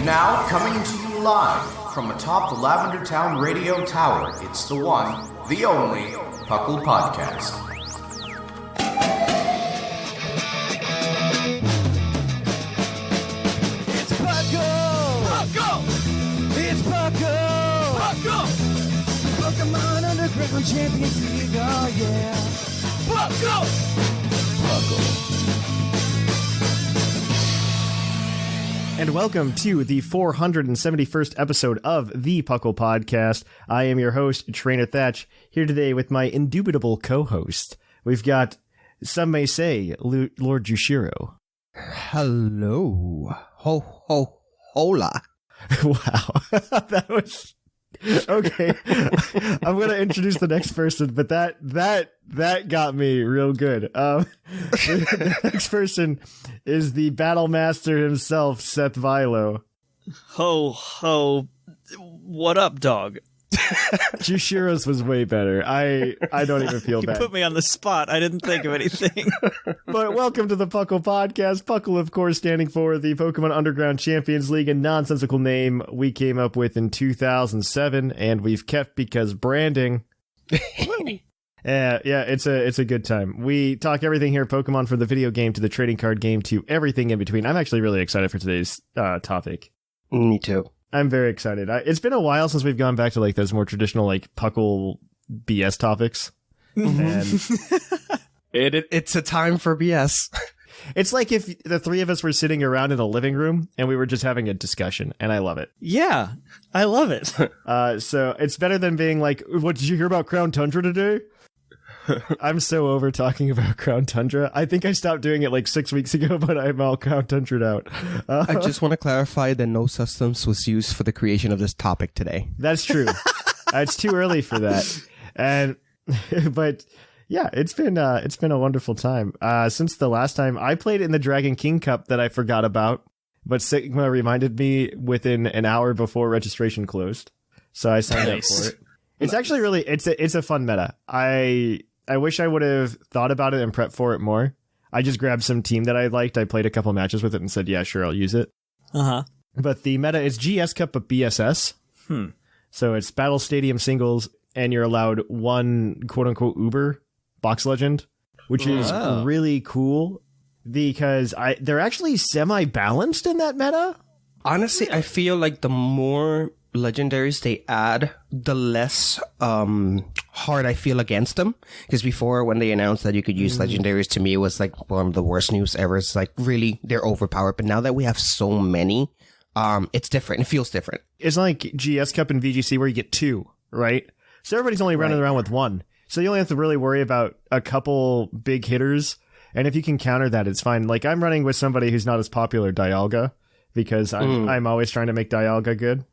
Now, coming to you live from atop the Lavender Town Radio Tower, it's the one, the only, PUCL Podcast. It's PUCL! PUCL! It's PUCL! PUCL! Pokemon Underground Champions League, oh yeah! PUCL! PUCL! And welcome to the 471st episode of the PUCL Podcast. I am your host, Trainer Thatch, here today with my indubitable co-host. We've got, some may say, Lord Jushiro. Hello. Hola. Wow. That was... Okay. I'm going to introduce the next person, but that got me real good. The next person is the battle master himself, Seth Vilo. Ho, what up, dog? Jushiro's was way better. I don't even feel bad. You put me on the spot. I didn't think of anything. But welcome to the PUCL Podcast. PUCL, of course, standing for the Pokemon Underground Champions League, a nonsensical name we came up with in 2007, and we've kept because branding. Yeah, it's a good time. We talk everything here, Pokemon, from the video game to the trading card game to everything in between. I'm actually really excited for today's topic. Me too. I'm very excited. It's been a while since we've gone back to like those more traditional like PUCL BS topics. And It's a time for BS. it's like if the three of us were sitting around in a living room and we were just having a discussion, and I love it. Yeah, I love it. So it's better than being like, what, did you hear about Crown Tundra today? I'm so over talking about Crown Tundra. I think I stopped doing it like 6 weeks ago, but I'm all Crown Tundra'd out. I just want to clarify that no substance was used for the creation of this topic today. That's true. It's too early for that. And but yeah, it's been a wonderful time. Since the last time I played in the Dragon King Cup that I forgot about, but Sigma reminded me within an hour before registration closed. So I signed up for it. It's actually really it's a fun meta. I wish I would have thought about it and prepped for it more. I just grabbed some team that I liked. I played a couple matches with it and said, yeah, sure, I'll use it. Uh-huh. But the meta is GS Cup but BSS. So it's Battle Stadium singles, and you're allowed one quote-unquote Uber box legend, which is really cool because they're actually semi-balanced in that meta. Honestly, I feel like the more legendaries they add, the less hard I feel against them. Because before, when they announced that you could use legendaries, to me it was like one of the worst news ever. It's like, really, they're overpowered. But now that we have so many, it's different. It feels different. It's like GS Cup and VGC where you get two, right? So everybody's only running around with one. So you only have to really worry about a couple big hitters. And if you can counter that, it's fine. Like, I'm running with somebody who's not as popular, Dialga, because I'm always trying to make Dialga good.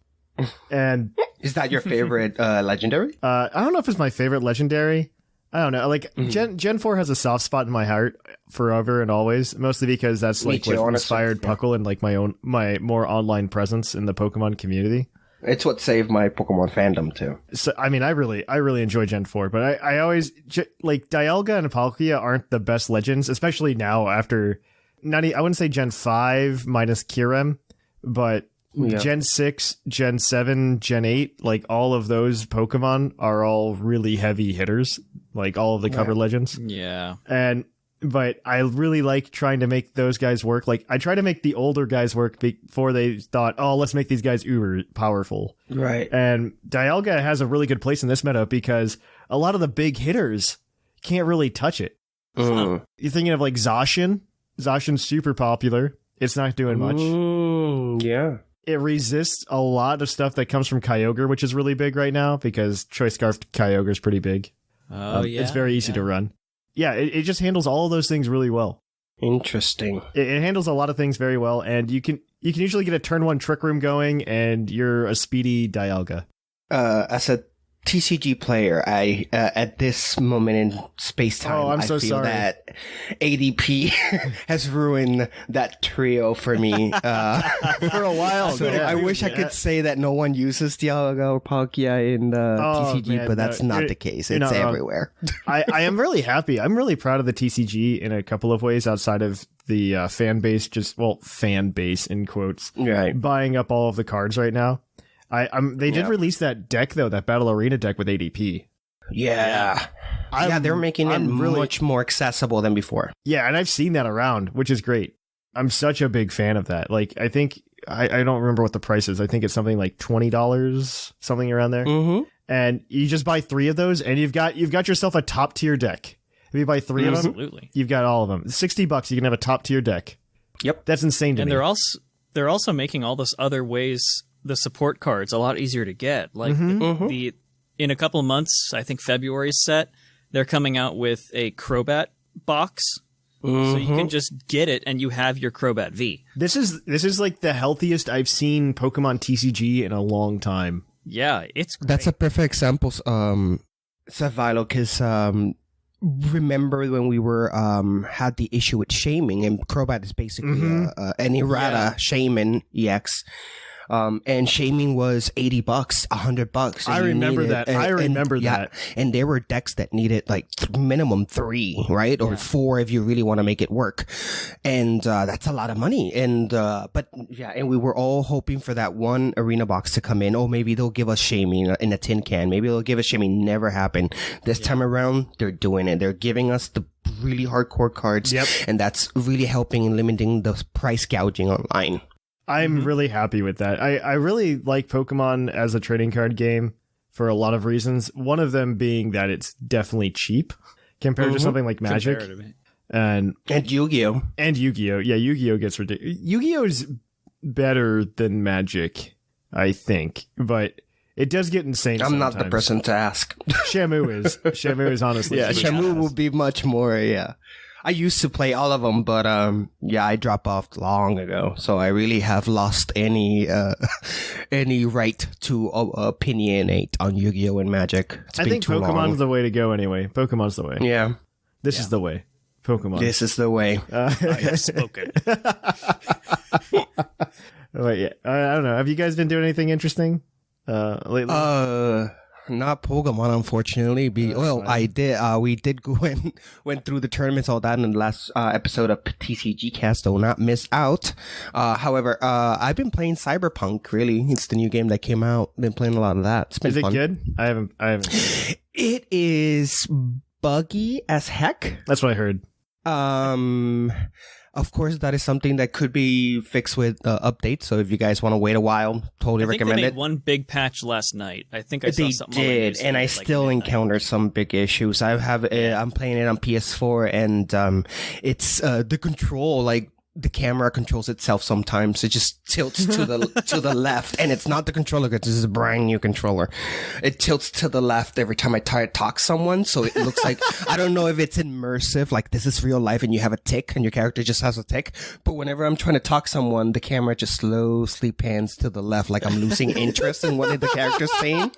And is that your favorite legendary? I don't know if it's my favorite legendary. I don't know. Like Gen 4 has a soft spot in my heart forever and always, mostly because that's like what inspired PUCL and like my more online presence in the Pokemon community. It's what saved my Pokemon fandom too. So I mean, I really enjoy Gen 4, but I always like Dialga and Palkia aren't the best legends, especially now after I wouldn't say Gen 5 minus Kyurem, but Gen 6, Gen 7, Gen 8, like all of those Pokemon are all really heavy hitters, like all of the cover legends. Yeah. But I really like trying to make those guys work. Like, I try to make the older guys work before they thought, oh, let's make these guys uber powerful. Right. And Dialga has a really good place in this meta because a lot of the big hitters can't really touch it. You're thinking of like Zacian. Zacian's super popular. It's not doing much. Yeah. It resists a lot of stuff that comes from Kyogre, which is really big right now because Choice Scarf Kyogre is pretty big. Oh, yeah. It's very easy to run. Yeah, it just handles all of those things really well. Interesting. It handles a lot of things very well, and you can usually get a turn one Trick Room going, and you're a speedy Dialga. As a TCG player, I at this moment in space time, I feel that ADP has ruined that trio for me for a while. So I wish I could say that no one uses Dialga or Palkia in TCG, but that's not the case. It's everywhere. I am really happy. I'm really proud of the TCG in a couple of ways outside of the fan base, fan base in quotes, right? Buying up all of the cards right now. They did release that deck though, that Battle Arena deck with ADP. Yeah. They're making it much more accessible than before. Yeah, and I've seen that around, which is great. I'm such a big fan of that. Like, I think I don't remember what the price is. I think it's something like $20, something around there. Mm-hmm. And you just buy 3 of those, and you've got yourself a top tier deck. If you buy 3 of them, you've got all of them. $60, you can have a top tier deck. Yep, that's insane to me. And they're also making all this other ways, the support cards, a lot easier to get. Like the in a couple of months, I think February's set, they're coming out with a Crobat box. So you can just get it and you have your Crobat V. This is like the healthiest I've seen Pokemon TCG in a long time. Yeah, it's great. That's a perfect example, Seth Vilo, because remember when we were had the issue with shaming, and Crobat is basically an errata shaman EX. And shaming was $80, $100. I remember that. I remember that. And there were decks that needed like minimum 3, right? Or 4 if you really want to make it work. And that's a lot of money. And and we were all hoping for that one arena box to come in. Oh, maybe they'll give us shaming in a tin can. Maybe they'll give us shaming. Never happened. This time around, they're doing it. They're giving us the really hardcore cards. Yep. And that's really helping in limiting the price gouging online. I'm really happy with that. I really like Pokemon as a trading card game for a lot of reasons. One of them being that it's definitely cheap compared to something like Magic. And Yu-Gi-Oh! And Yu-Gi-Oh! Yeah, Yu-Gi-Oh! Gets ridiculous. Yu-Gi-Oh!'s better than Magic, I think. But it does get insane I'm sometimes. not the person to ask. Shamu is. Shamu is honestly. Yeah, Shamu will be much more, I used to play all of them, but I dropped off long ago. So I really have lost any right to opinionate on Yu-Gi-Oh! And Magic. I think Pokemon's the way to go anyway. Pokemon's the way. Yeah. This is the way. Pokemon. This is the way. I have spoken. Wait, yeah. I don't know. Have you guys been doing anything interesting lately? Not Pokemon, unfortunately. I did. We did go and went through the tournaments, all that, in the last episode of TCG Cast. Do not miss out. However, I've been playing Cyberpunk. Really, it's the new game that came out. Been playing a lot of that. It's been fun. Is it good? I haven't. It is buggy as heck. That's what I heard. Of course, that is something that could be fixed with updates. So if you guys want to wait a while, totally recommend they made it. one big patch last night. I think I saw They something. did, and I still encounter some big issues. I'm playing it on PS4, and it's the control, like the camera controls itself sometimes. It just tilts to the left, and it's not the controller because this is a brand new controller. It tilts to the left every time I try to talk someone, so it looks like I don't know if it's immersive, like this is real life and you have a tick and your character just has a tick, but whenever I'm trying to talk someone, the camera just slowly pans to the left like I'm losing interest in what the character's saying.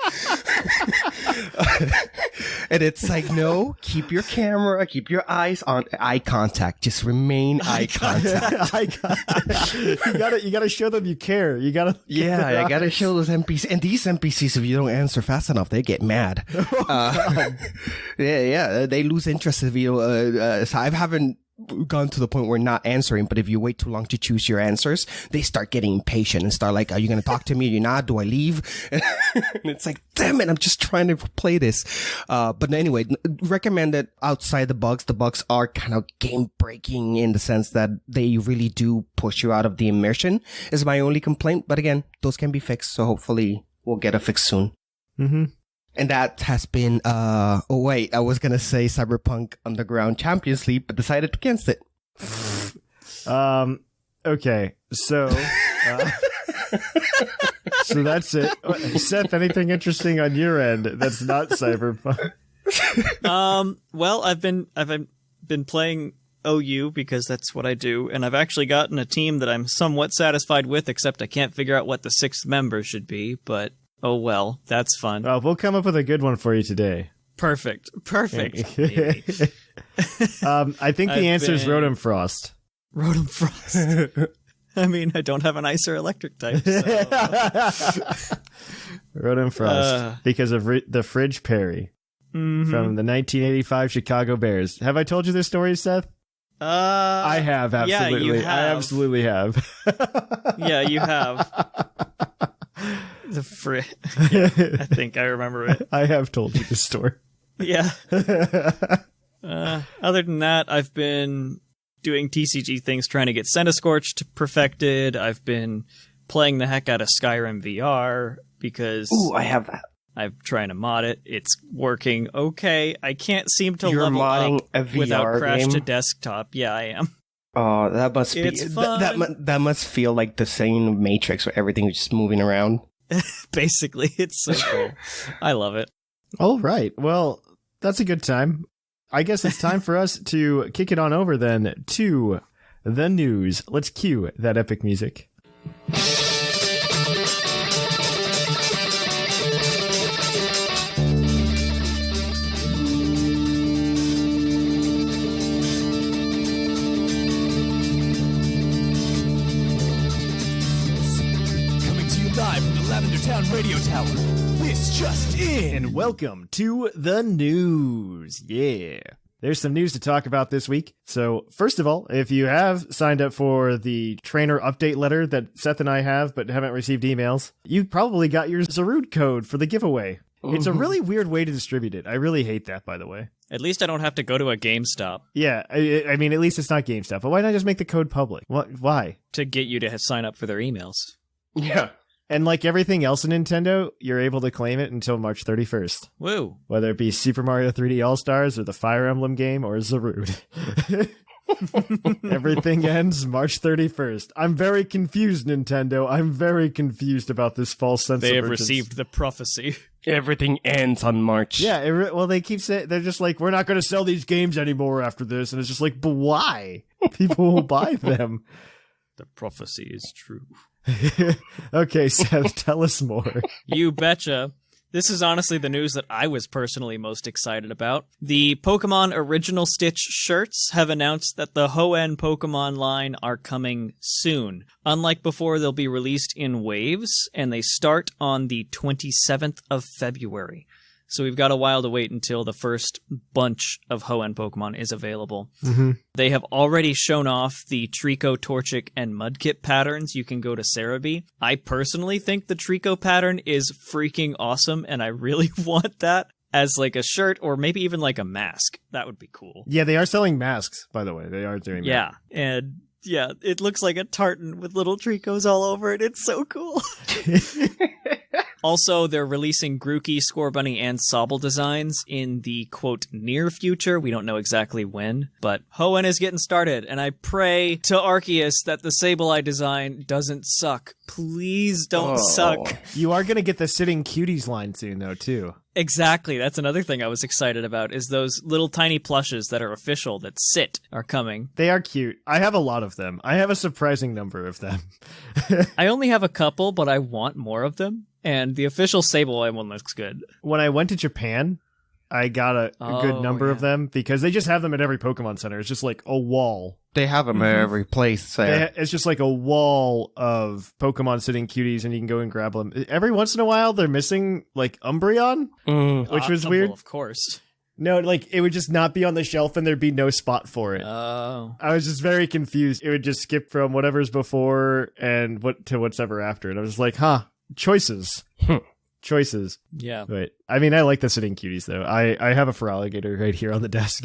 And it's like, no, keep your camera, keep your eyes on eye contact, just remain eye contact. You gotta show them you care. You gotta. I gotta show those NPCs. And these NPCs, if you don't answer fast enough, they get mad. They lose interest if you. So I haven't gone to the point where not answering, but if you wait too long to choose your answers, they start getting impatient and start like, are you going to talk to me? Are you not? Do I leave? And it's like, damn it, I'm just trying to play this. But anyway, recommend it outside the bugs. The bugs are kind of game breaking in the sense that they really do push you out of the immersion is my only complaint. But again, those can be fixed. So hopefully we'll get a fix soon. Mm-hmm. And that has been, I was going to say Cyberpunk Underground Champions League, but decided against it. Okay. So that's it. Seth, anything interesting on your end that's not Cyberpunk? Well, I've been playing OU because that's what I do, and I've actually gotten a team that I'm somewhat satisfied with, except I can't figure out what the 6th member should be, but Oh, well, that's fun. We'll come up with a good one for you today. Perfect. I think the answer is Rotom Frost. Rotom Frost. I mean, I don't have an ice or electric type. So. Rotom Frost, because of the Fridge Perry from the 1985 Chicago Bears. Have I told you this story, Seth? I have, absolutely. Yeah, you have. I absolutely have. Yeah, you have. The Fridge. Yeah, I think I remember it. I have told you this story. Yeah. Other than that, I've been doing TCG things, trying to get Centiskorch perfected. I've been playing the heck out of Skyrim VR because I have that. I'm trying to mod it. It's working okay. I can't seem to You're level modding up a VR without crash game? to desktop. Yeah, I am. Oh, that must be It's fun. that must feel like the same Matrix where everything's just moving around. Basically, it's so cool. I love it. All right. Well, that's a good time. I guess it's time for us to kick it on over then to the news. Let's cue that epic music. Coming to you live from the Lavender Town Radio Tower. This just in. And welcome to the news. Yeah. There's some news to talk about this week. So, first of all, if you have signed up for the trainer update letter that Seth and I have but haven't received emails, you probably got your Zarude code for the giveaway. It's a really weird way to distribute it. I really hate that, by the way. At least I don't have to go to a GameStop Yeah, I mean, at least it's not GameStop. But why not just make the code public? Why? to get you to sign up for their emails. Yeah. And like everything else in Nintendo, you're able to claim it until March 31st. Woo. Whether it be Super Mario 3D All-Stars or the Fire Emblem game or Zarude. Everything ends March 31st. I'm very confused, Nintendo. I'm very confused about this false sense They of have urgency. received the prophecy. Everything ends on March. Yeah, well, they keep saying, they're just like, we're not going to sell these games anymore after this. And it's just like, but why? People will buy them. The prophecy is true. Okay, Seth, tell us more. You betcha. This is honestly the news that I was personally most excited about. The Pokemon Original Stitch shirts have announced that the Hoenn Pokemon line are coming soon. Unlike before, they'll be released in waves, and they start on the 27th of February. So we've got a while to wait until the first bunch of Hoenn Pokemon is available. Mm-hmm. They have already shown off the Trico, Torchic, and Mudkip patterns. You can go to Cerebi. I personally think the Trico pattern is freaking awesome, and I really want that as like a shirt or maybe even like a mask. That would be cool. Yeah, they are selling masks, by the way. They are doing that. Yeah, and yeah, it looks like a tartan with little Tricos all over it. It's so cool. Also, they're releasing Grookey, Scorbunny, and Sobble designs in the, quote, near future. We don't know exactly when, but Hoenn is getting started, and I pray to Arceus that the Sableye design doesn't suck. Please don't suck. You are going to get the Sitting Cuties line soon, though, too. Exactly. That's another thing I was excited about, is those little tiny plushes that are official, that sit, are coming. They are cute. I have a lot of them. I have a surprising number of them. I only have a couple, but I want more of them. And the official Sableye one looks good. When I went to Japan, I got a good number of them because they just have them at every Pokemon Center. It's just like a wall. They have them at every place there. It's just like a wall of Pokemon Sitting Cuties, and you can go and grab them. Every once in a while, they're missing like Umbreon, which was weird. Of course. No, like it would just not be on the shelf, and there'd be no spot for it. Oh. I was just very confused. It would just skip from whatever's before and to what's ever after, and I was like, huh. Choices. Choices. Yeah. But I mean, I like the Sitting Cuties, though. I have a Feraligatr right here on the desk.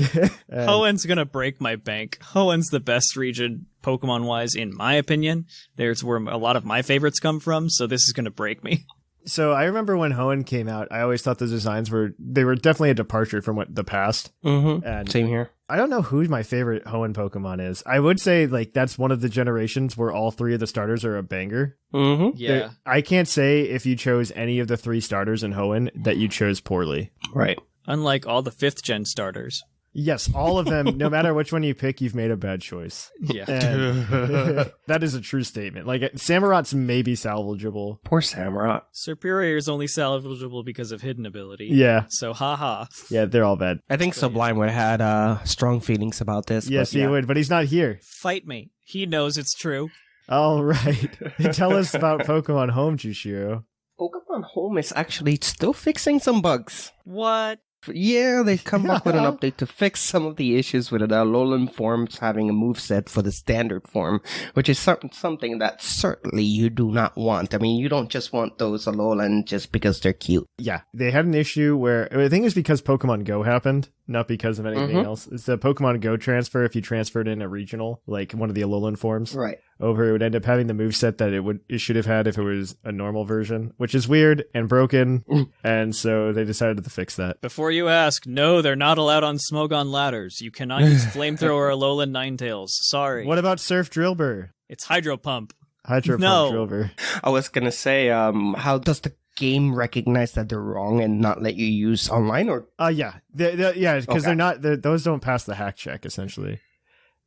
Hoenn's gonna break my bank. Hoenn's the best region Pokemon-wise, in my opinion. There's where a lot of my favorites come from, so this is gonna break me. So I remember when Hoenn came out, I always thought the designs were definitely a departure from the past. Mm-hmm. And Same here. I don't know who my favorite Hoenn Pokemon is. I would say like that's one of the generations where all three of the starters are a banger. Mm-hmm. Yeah. I can't say if you chose any of the three starters in Hoenn that you chose poorly. Right. Unlike all the 5th gen starters. Yes, all of them, no matter which one you pick, you've made a bad choice. Yeah. And that is a true statement. Like, Samurot's may be salvageable. Poor Samurott. Superior is only salvageable because of hidden ability. Yeah. So, haha. Yeah, they're all bad. I think Sublime would have had strong feelings about this. Yes, he would, but he's not here. Fight me. He knows it's true. All right. Tell us about Pokemon Home, Jushiro. Pokemon Home is actually still fixing some bugs. What? Yeah, they've come back with an update to fix some of the issues with the Alolan forms having a moveset for the standard form, which is something that certainly you do not want. I mean, you don't just want those Alolan just because they're cute. Yeah, they had an issue where, I think it's because Pokemon Go happened, not because of anything else. It's the Pokemon Go transfer. If you transferred in a regional, like one of the Alolan forms, Right. over, it would end up having the moveset that it should have had if it was a normal version, which is weird and broken, and so they decided to fix that. Before you ask, no, they're not allowed on Smogon ladders. You cannot use Flamethrower or Alolan Ninetales. Sorry. What about Surf Drillbur? It's Hydro Pump. Hydro No. Pump Drillbur. I was gonna say, how does the game recognize that they're wrong and not let you use online? Or Yeah, because those don't pass the hack check essentially.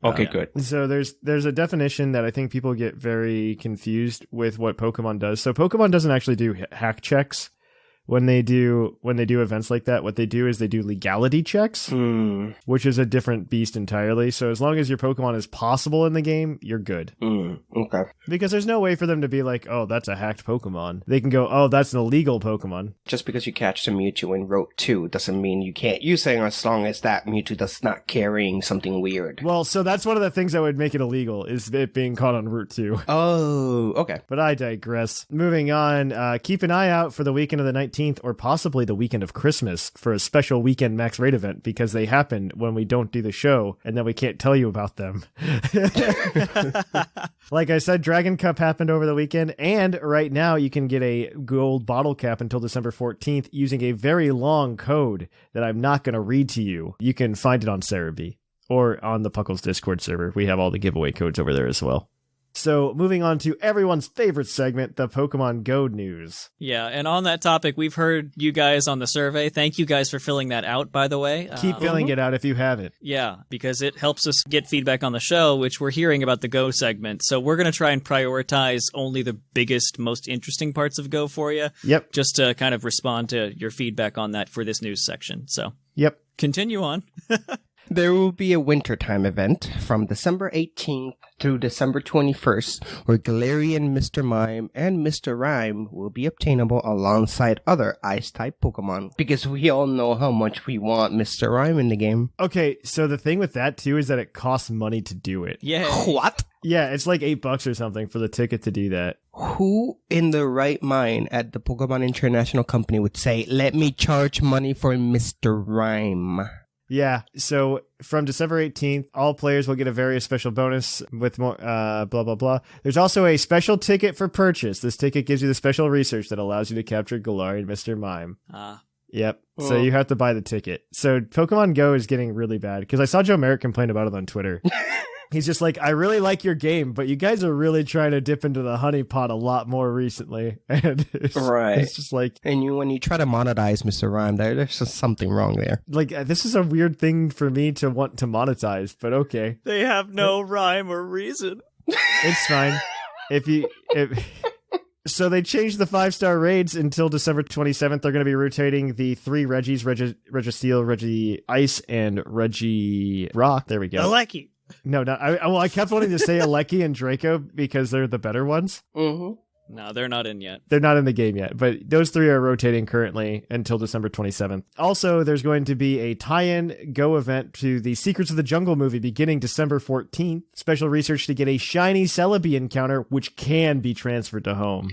okay, Yeah. good. So there's a definition that I think people get very confused with what Pokemon does. So Pokemon doesn't actually do hack checks when they do events like that. What they do is they do legality checks, which is a different beast entirely. So as long as your Pokemon is possible in the game, you're good. Okay. Because there's no way for them to be like, oh, that's a hacked Pokemon. They can go, oh, that's an illegal Pokemon. Just because you catch the Mewtwo in Route 2 doesn't mean you can't use it as long as that Mewtwo does not carrying something weird. Well, so that's one of the things that would make it illegal, is it being caught on Route 2. Oh, okay. But I digress. Moving on, keep an eye out for the weekend of the 19th or possibly the weekend of Christmas for a special weekend max raid event, because they happen when we don't do the show and then we can't tell you about them. Like I said, Dragon Cup happened over the weekend, and right now you can get a gold bottle cap until December 14th using a very long code that I'm not going to read to you. You can find it on Cerebi or on the Puckle's Discord server. We have all the giveaway codes over there as well. So moving on to everyone's favorite segment, the Pokemon Go news. Yeah, and on that topic, we've heard you guys on the survey. Thank you guys for filling that out, by the way. Keep filling it out if you haven't. Yeah, because it helps us get feedback on the show, which we're hearing about the Go segment. So we're going to try and prioritize only the biggest, most interesting parts of Go for you. Yep. Just to kind of respond to your feedback on that for this news section. So Yep. continue on. There will be a wintertime event from December 18th through December 21st, where Galarian, Mr. Mime, and Mr. Rhyme will be obtainable alongside other Ice-type Pokemon, because we all know how much we want Mr. Rhyme in the game. Okay, so the thing with that too is that it costs money to do it. Yeah. What? Yeah, it's like $8 or something for the ticket to do that. Who in the right mind at the Pokemon International Company would say, let me charge money for Mr. Rhyme? Yeah, so from December 18th, all players will get a very special bonus with more, blah, blah, blah. There's also a special ticket for purchase. This ticket gives you the special research that allows you to capture Galarian Mr. Mime. Yep. So you have to buy the ticket. So Pokemon Go is getting really bad, because I saw Joe Merritt complain about it on Twitter. He's just like, I really like your game, but you guys are really trying to dip into the honey pot a lot more recently. And it's just like... And when you try to monetize Mr. Rhyme, there's just something wrong there. Like, this is a weird thing for me to want to monetize, but okay. They have no rhyme or reason. It's fine. So they changed the 5-star raids until December 27th. They're going to be rotating the 3 Reggies, Registeel, Reggie Ice, and Reggie Rock. There we go. Alecki. No, I kept wanting to say Alecki and Draco because they're the better ones. Mm-hmm. No, they're not in yet. They're not in the game yet, but those 3 are rotating currently until December 27th. Also, there's going to be a tie-in Go event to the Secrets of the Jungle movie beginning December 14th. Special research to get a shiny Celebi encounter, which can be transferred to home.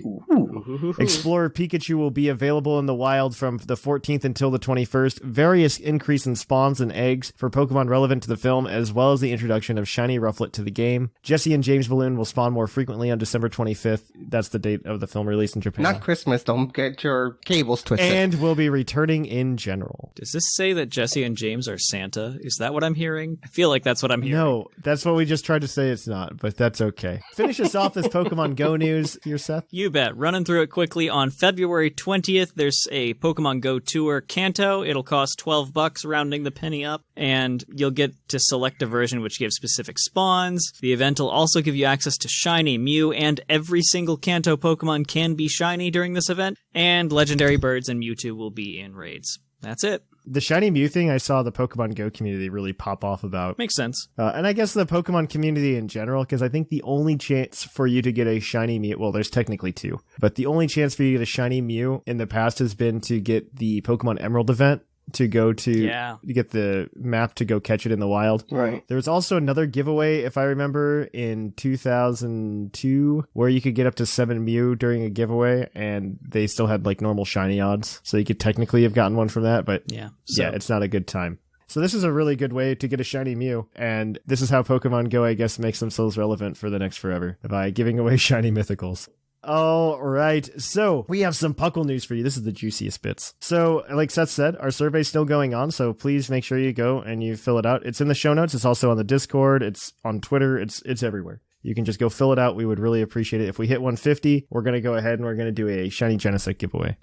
Explorer Pikachu will be available in the wild from the 14th until the 21st. Various increase in spawns and eggs for Pokemon relevant to the film, as well as the introduction of Shiny Rufflet to the game. Jesse and James Balloon will spawn more frequently on December 25th. That's the date of the film release in Japan. Not Christmas, don't get your cables twisted. And will be returning in general. Does this say that Jesse and James are Santa? Is that what I'm hearing? I feel like that's what I'm hearing. No, that's what we just tried to say it's not, but that's okay. Finish us off this Pokemon Go news here, Seth. You bet. Running through through it quickly. On February 20th, there's a Pokemon Go Tour Kanto. It'll cost $12, rounding the penny up, and you'll get to select a version which gives specific spawns. The event will also give you access to Shiny Mew, and every single Kanto Pokemon can be shiny during this event, and legendary birds and Mewtwo will be in raids. That's it. The Shiny Mew thing, I saw the Pokemon Go community really pop off about. Makes sense. And I guess the Pokemon community in general, because I think the only chance for you to get a Shiny Mew, well, there's technically two, but the only chance for you to get a Shiny Mew in the past has been to get the Pokemon Emerald event, to go to get the map to go catch it in the wild. Right. There was also another giveaway, if I remember, in 2002, where you could get up to 7 Mew during a giveaway, and they still had like normal shiny odds. So you could technically have gotten one from that, but yeah, it's not a good time. So this is a really good way to get a shiny Mew, and this is how Pokemon Go, I guess, makes themselves relevant for the next forever, by giving away shiny mythicals. All right, so we have some PUCL news for you. This is the juiciest bits. So, like Seth said, our survey's still going on, so please make sure you go and you fill it out. It's in the show notes. It's also on the Discord. It's on Twitter. It's everywhere. You can just go fill it out. We would really appreciate it. If we hit 150, we're going to go ahead and we're going to do a Shiny Genesect giveaway.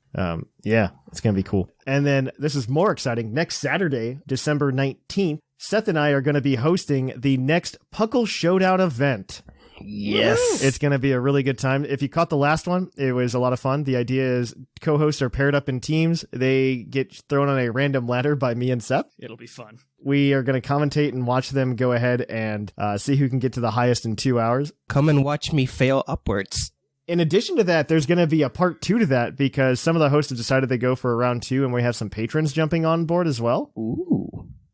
Yeah, it's going to be cool. And then this is more exciting. Next Saturday, December 19th, Seth and I are going to be hosting the next PUCL Showdown event. Yes. It's going to be a really good time. If you caught the last one, it was a lot of fun. The idea is co-hosts are paired up in teams. They get thrown on a random ladder by me and Seth. It'll be fun. We are going to commentate and watch them go ahead and see who can get to the highest in 2 hours. Come and watch me fail upwards. In addition to that, there's going to be a part 2 to that because some of the hosts have decided they go for a round 2 and we have some patrons jumping on board as well. Ooh.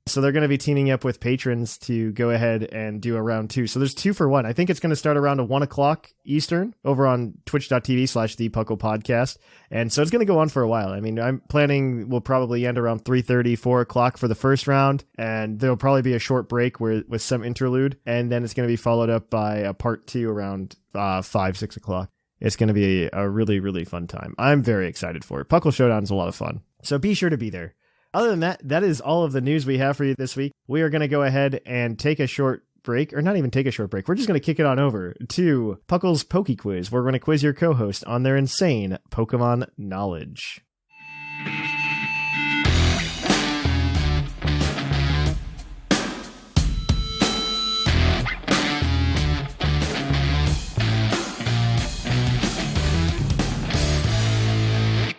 So they're going to be teaming up with patrons to go ahead and do a round 2. So there's 2 for 1. I think it's going to start around 1 o'clock Eastern over on twitch.tv/the PUCL And so it's going to go on for a while. I mean, I'm planning we'll probably end around 3:30, 4 o'clock for the first round. And there'll probably be a short break with some interlude. And then it's going to be followed up by a part 2 around 5, 6 o'clock. It's going to be a really, really fun time. I'm very excited for it. PUCL Showdown is a lot of fun. So be sure to be there. Other than that, that is all of the news we have for you this week. We are going to go ahead and take a short break, or not even take a short break. We're just going to kick it on over to PUCL's Poke Quiz, where we're going to quiz your co-host on their insane Pokemon knowledge.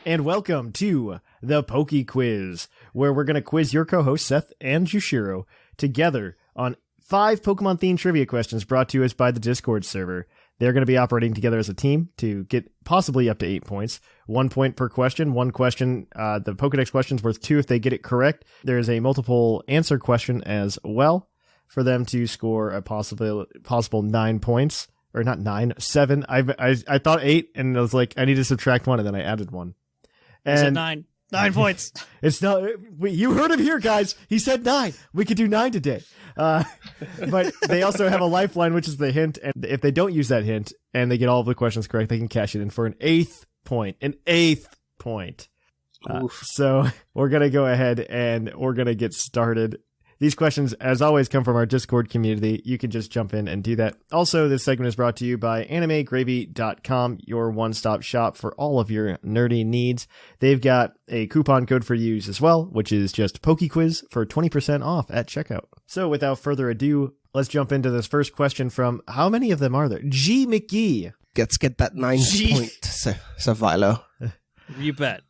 And welcome to the Poke Quiz, where we're going to quiz your co-hosts Seth and Jushiro together on 5 Pokemon-themed trivia questions brought to us by the Discord server. They're going to be operating together as a team to get possibly up to 8 points. 1 point per question. One question, the Pokedex question's worth 2 if they get it correct. There is a multiple answer question as well for them to score a possible 9 points. Or not 9, 7. I thought 8, and I was like, I need to subtract 1, and then I added 1. And he said 9. 9 points. It's not. You heard him here, guys. He said 9. We could do 9 today. But they also have a lifeline, which is the hint. And if they don't use that hint and they get all of the questions correct, they can cash it in for an 8th point. An 8th point. So we're going to go ahead and we're going to get started. These questions, as always, come from our Discord community. You can just jump in and do that. Also, this segment is brought to you by AnimeGravy.com, your one-stop shop for all of your nerdy needs. They've got a coupon code for you as well, which is just PokeQuiz for 20% off at checkout. So without further ado, let's jump into this first question from, how many of them are there? G. McGee. Let's get that 9 point, Seth Vilo. You bet.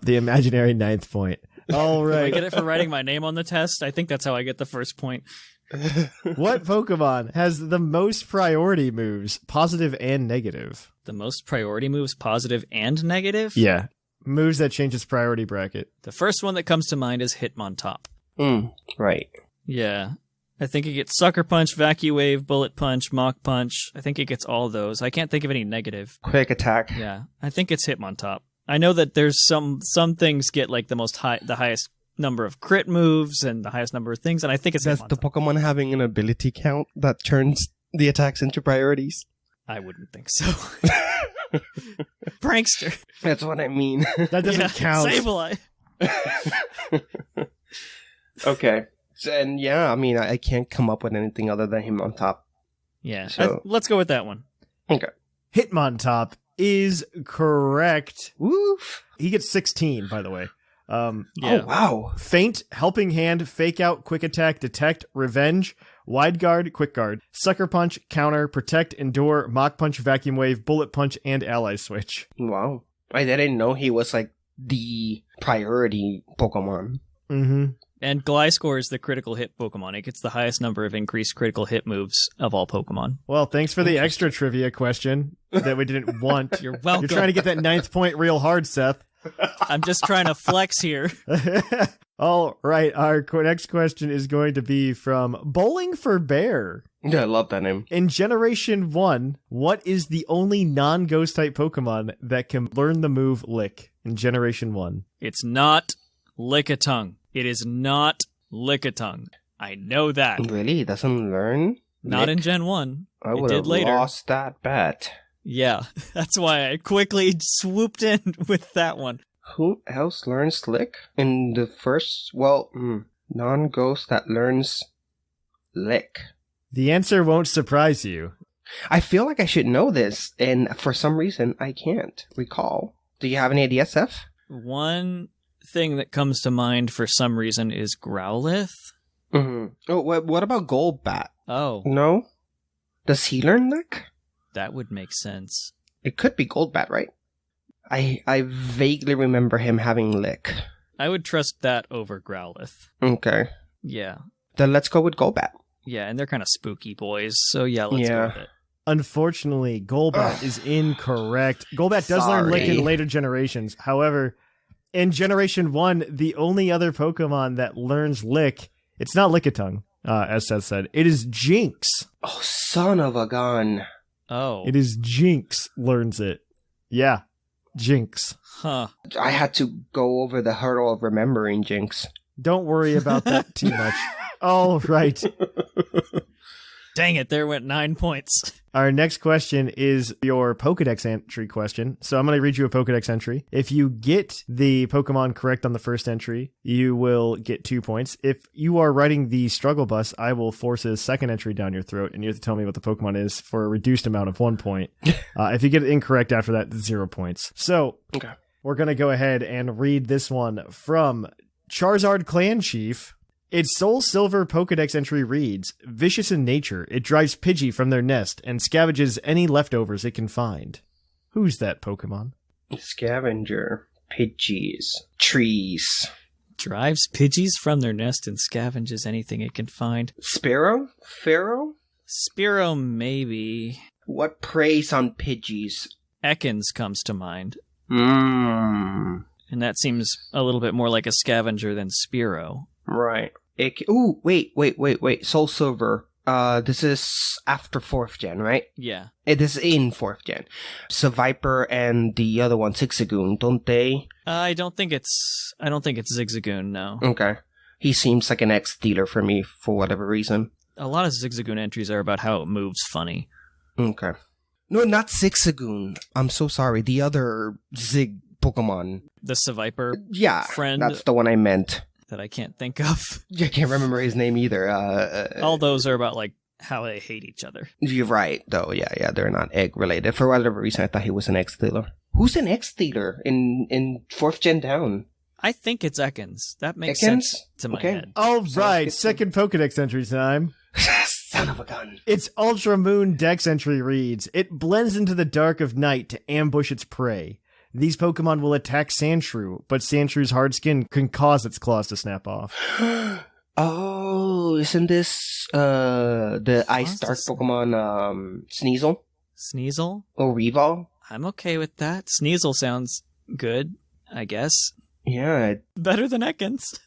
The imaginary 9th point. All right. I get it for writing my name on the test. I think that's how I get the first point. What Pokemon has the most priority moves, positive and negative? The most priority moves, positive and negative? Yeah. Moves that change its priority bracket. The first one that comes to mind is Hitmontop. Right. Yeah. I think it gets Sucker Punch, Vacuum Wave, Bullet Punch, Mach Punch. I think it gets all those. I can't think of any negative. Quick Attack. Yeah. I think it's Hitmontop. I know that there's some things get like the highest number of crit moves and the highest number of things, and I think it's That's the Pokemon having an ability count that turns the attacks into priorities. I wouldn't think so. Prankster. That's what I mean. That doesn't count. Sableye. Okay. And yeah, I mean, I can't come up with anything other than him on top. Yeah. So Let's go with that one. Okay. Hitmontop is correct. Woof. He gets 16, by the way. Yeah. Oh, wow. Feint, Helping Hand, Fake Out, Quick Attack, Detect, Revenge, Wide Guard, Quick Guard, Sucker Punch, Counter, Protect, Endure, Mach Punch, Vacuum Wave, Bullet Punch, and Ally Switch. Wow. I didn't know he was like the priority Pokemon. Mm-hmm. And Gliscor is the critical hit Pokemon. It gets the highest number of increased critical hit moves of all Pokemon. Well, thanks for the extra trivia question that we didn't want. You're welcome. You're trying to get that 9th point real hard, Seth. I'm just trying to flex here. All right, our next question is going to be from Bowling for Bear. Yeah, I love that name. In Generation 1, what is the only non-ghost type Pokemon that can learn the move Lick in Generation 1? It's not Lickitung. It is not Lickitung. I know that. Really? It doesn't learn? Not Lick? in Gen 1. I It would did have later. lost that bet. Yeah, that's why I quickly swooped in with that one. Who else learns Lick? In the first, non-ghost that learns Lick. The answer won't surprise you. I feel like I should know this, and for some reason, I can't recall. Do you have any ideas, Seth? One thing that comes to mind for some reason is Growlithe. Mm-hmm. Oh, what about Golbat? Oh, No? Does he learn Lick? that would make sense. It could be Golbat, right? I vaguely remember him having Lick. I would trust that over Growlithe. Okay. Yeah. Then let's go with Golbat. Yeah, and they're kind of spooky boys, so yeah, let's go with it. Unfortunately, Golbat is incorrect. Golbat does learn Lick in later generations. However, in Generation 1, the only other Pokemon that learns Lick, it's not Lickitung, as Seth said. It is Jinx. Oh, son of a gun. Oh. It is Jinx learns it. Yeah, Jinx. Huh. I had to go over the hurdle of remembering Jinx. Don't worry about that too much. All right. Dang it, there went 9 points. Our next question is your Pokedex entry question. So I'm going to read you a Pokedex entry. If you get the Pokemon correct on the first entry, you will get 2 points. If you are writing the struggle bus, I will force a second entry down your throat, and you have to tell me what the Pokemon is for a reduced amount of 1 point. If you get it incorrect after that, 0 points. So Okay. we're going to go ahead and read this one from Charizard Clan Chief. Its Soul Silver Pokedex entry reads, vicious in nature, it drives Pidgey from their nest and scavenges any leftovers it can find. Who's that Pokemon? Scavenger. Pidgeys. Trees. Drives Pidgeys from their nest and scavenges anything it can find. Sparrow? Pharaoh? Spearow, maybe. What preys on Pidgeys? Ekans comes to mind. Mmm. And that seems a little bit more like a scavenger than Spearow. Right. Ooh, wait. Soul Silver. This is after 4th gen, right? Yeah. It is in 4th gen. So Viper and the other one, Zigzagoon, don't they? I don't think it's Zigzagoon, no. Okay. He seems like an ex-dealer for me for whatever reason. A lot of Zigzagoon entries are about how it moves funny. Okay. No, not Zigzagoon. I'm so sorry. The other Zig Pokemon. The Seviper Yeah, friend that's the one I meant. that I can't think of. I can't remember his name either. All those are about like how they hate each other. You're right, though. Yeah, they're not egg related. For whatever reason, I thought he was an ex-dealer. Who's an ex-dealer in 4th gen down? I think it's Ekans. That makes Ekans? sense to my Okay. head. All Sounds right, good. second Pokedex entry time. Son of a gun. Its Ultra Moon Dex entry reads, it blends into the dark of night to ambush its prey. These Pokemon will attack Sandshrew, but Sandshrew's hard skin can cause its claws to snap off. Oh, isn't this the Ice Dark Pokemon Sneasel Sneasel? or Reval? I'm okay with that. Sneasel sounds good, I guess. Yeah, Better than Ekans.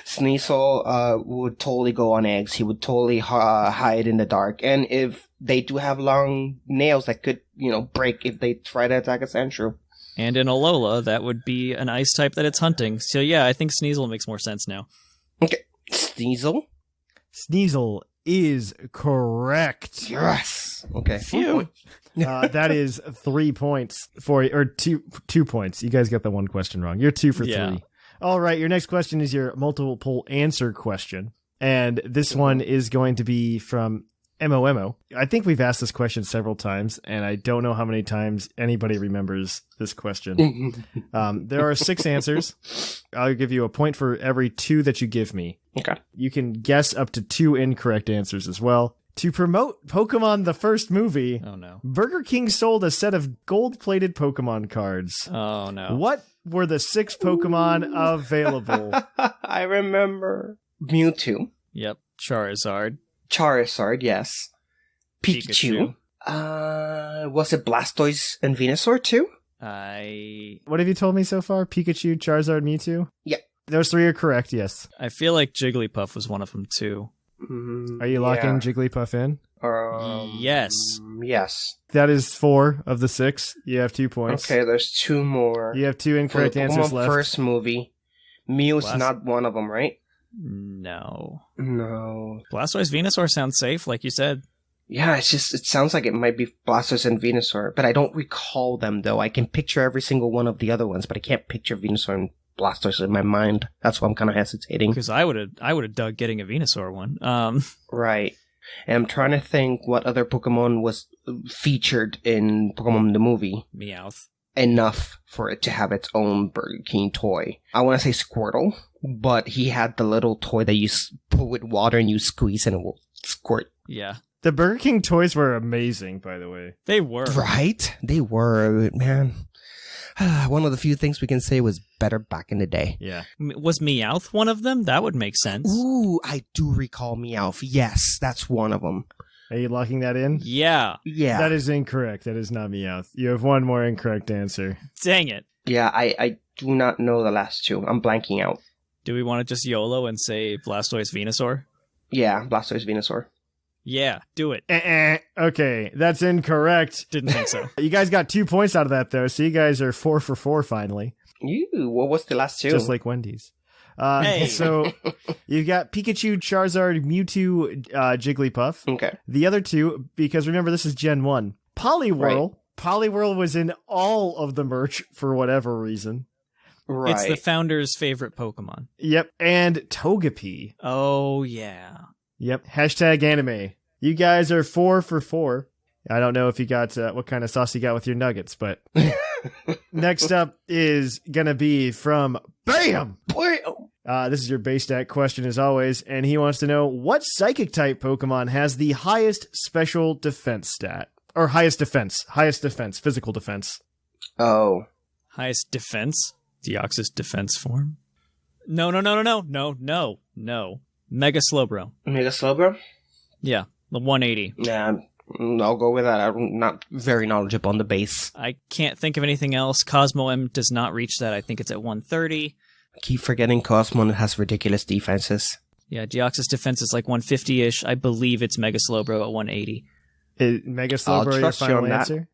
Sneasel would totally go on eggs. He would totally hide in the dark. And if they do have long nails that could, break if they try to attack a Sandshrew. And in Alola, that would be an ice type that it's hunting. So yeah, I think Sneasel makes more sense now. Okay, Sneasel? Sneasel is correct. Yes! Okay. Phew. That is 3 points or 2 points. You guys got the one question wrong. You're 2 for 3. Yeah. All right, your next question is your multiple answer question. And this one is going to be from MOMO. I think we've asked this question several times, and I don't know how many times anybody remembers this question. There are 6 answers. I'll give you a point for every 2 that you give me. Okay. You can guess up to 2 incorrect answers as well. To promote Pokemon the first movie, Oh no. Burger King sold a set of gold-plated Pokemon cards. Oh no. What were the 6 Pokemon available? I remember Mewtwo, Yep. Charizard. Charizard, yes. Pikachu. Was it Blastoise and Venusaur too? What have you told me so far? Pikachu, Charizard, Mewtwo? Yeah. Those 3 are correct, yes. I feel like Jigglypuff was one of them too. Are you locking Jigglypuff in? Yes. Yes. That is 4 of the 6. You have 2 points. Okay, there's 2 more. You have 2 incorrect For the answers Pokemon left. first movie. Mew's not one of them, right? No. No. Blastoise Venusaur sounds safe, like you said. Yeah, it sounds like it might be Blastoise and Venusaur, but I don't recall them though. I can picture every single one of the other ones, but I can't picture Venusaur and Blastoise in my mind. That's why I'm kind of hesitating. Because I would have dug getting a Venusaur one. Right. And I'm trying to think what other Pokemon was featured in Pokemon the movie. Meowth. Enough for it to have its own Burger King toy. I want to say Squirtle, but he had the little toy that you put with water and you squeeze and it will squirt. Yeah. The Burger King toys were amazing, by the way. They were. Right? They were, man. One of the few things we can say was better back in the day. Yeah. Was Meowth one of them? That would make sense. Ooh, I do recall Meowth. Yes, that's one of them. Are you locking that in? Yeah. Yeah. That is incorrect. That is not Meowth. You have 1 more incorrect answer. Dang it. Yeah, I do not know the last 2. I'm blanking out. Do we want to just YOLO and say Blastoise Venusaur? Yeah, Blastoise Venusaur. Yeah, do it. Okay, that's incorrect. Didn't think so. You guys got 2 points out of that, though, so you guys are 4 for 4 finally. What was the last 2? Just like Wendy's. Hey. So you've got Pikachu, Charizard, Mewtwo, Jigglypuff. Okay. The other 2, because remember, this is Gen 1. Poliwhirl. Right. Poliwhirl was in all of the merch for whatever reason. Right. It's the founder's favorite Pokemon. Yep, and Togepi. Oh, yeah. Yep, hashtag anime. You guys are 4 for 4. I don't know if you got what kind of sauce you got with your nuggets, but next up is going to be from BAM! This is your base stat question as always, and he wants to know what psychic type Pokemon has the highest special defense stat? Or highest defense, physical defense. Oh. Highest defense? Deoxys defense form? No. Mega Slowbro. Mega Slowbro? Yeah, the 180. Yeah, I'll go with that. I'm not very knowledgeable on the base. I can't think of anything else. Cosmo M does not reach that. I think it's at 130. I keep forgetting Cosmon has ridiculous defenses. Yeah, Deoxys defense is like 150-ish. I believe it's Mega Slowbro at 180. Mega Slowbro your trust you final on that. answer?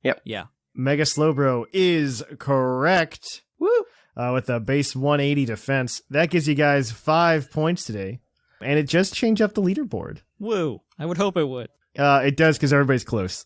Yep. Yeah. Mega Slowbro is correct. Woo! With a base 180 defense. That gives you guys 5 points today. And it just changed up the leaderboard. Woo. I would hope it would. It does because everybody's close.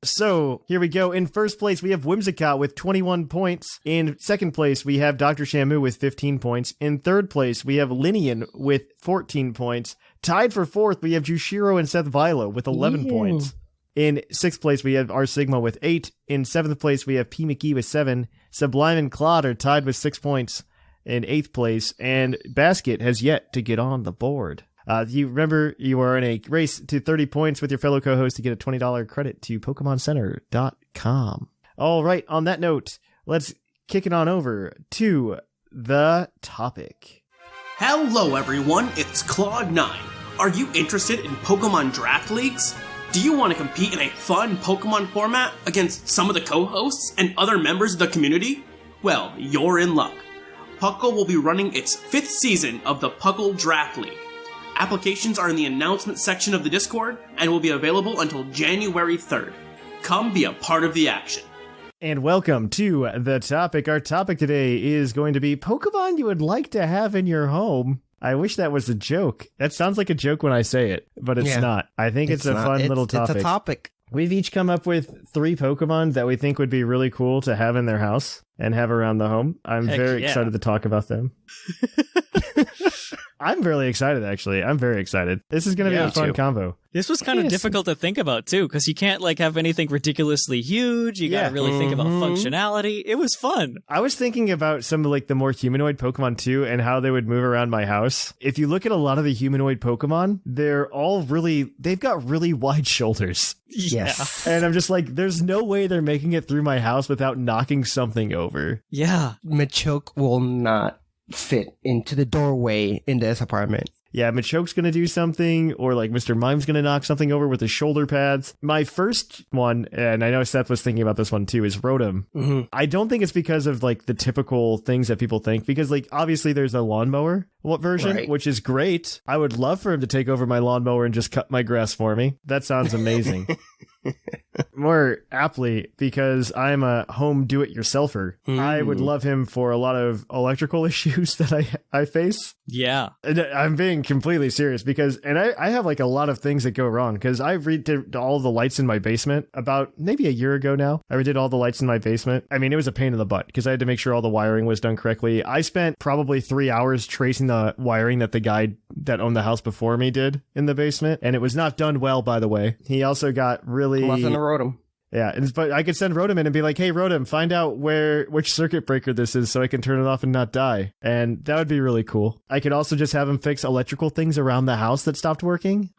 So, here we go. In first place, we have Whimsicott with 21 points. In second place, we have Dr. Shamu with 15 points. In third place, we have Linian with 14 points. Tied for fourth, we have Jushiro and Seth Vilo with 11 points. In sixth place, we have R Sigma with 8. In seventh place, we have P. McGee with 7. Sublime and Claude are tied with 6 points in eighth place. And Basket has yet to get on the board. You remember you are in a race to 30 points with your fellow co-host to get a $20 credit to PokemonCenter.com. All right, on that note, let's kick it on over to the topic. Hello everyone, it's Claude9. Are you interested in Pokemon Draft Leagues? Do you want to compete in a fun Pokemon format against some of the co-hosts and other members of the community? Well, you're in luck. PUCL will be running its 5th season of the PUCL Draft League. Applications are in the announcement section of the Discord and will be available until January 3rd. Come be a part of the action. And welcome to the topic. Our topic today is going to be Pokemon you would like to have in your home. I wish that was a joke. That sounds like a joke when I say it, but it's not. I think it's a fun little topic. It's a topic. We've each come up with 3 Pokemon that we think would be really cool to have in their house and have around the home. I'm very excited to talk about them. I'm really excited, actually. I'm very excited. This is going to be a fun combo. This was kind of difficult to think about, too, because you can't like have anything ridiculously huge. You got to really think about functionality. It was fun. I was thinking about some of like the more humanoid Pokemon, too, and how they would move around my house. If you look at a lot of the humanoid Pokemon, they've got really wide shoulders. Yes. And I'm just like, there's no way they're making it through my house without knocking something over. Yeah. Machoke will not fit into the doorway in this apartment. Yeah, Machoke's going to do something, or like Mr. Mime's going to knock something over with his shoulder pads. My first one, and I know Seth was thinking about this one too, is Rotom. Mm-hmm. I don't think it's because of like the typical things that people think, because like obviously there's a lawnmower version, which is great. I would love for him to take over my lawnmower and just cut my grass for me. That sounds amazing. More aptly, because I'm a home do-it-yourselfer, I would love him for a lot of electrical issues that I face. Yeah. And I'm being completely serious because I have like a lot of things that go wrong because I redid all the lights in my basement about maybe a year ago now. I redid all the lights in my basement. I mean, it was a pain in the butt because I had to make sure all the wiring was done correctly. I spent probably 3 hours tracing the wiring that the guy that owned the house before me did in the basement, and it was not done well, by the way. He also got really... Nothing to Rotom. Yeah, but I could send Rotom in and be like, hey, Rotom, find out which circuit breaker this is so I can turn it off and not die. And that would be really cool. I could also just have him fix electrical things around the house that stopped working,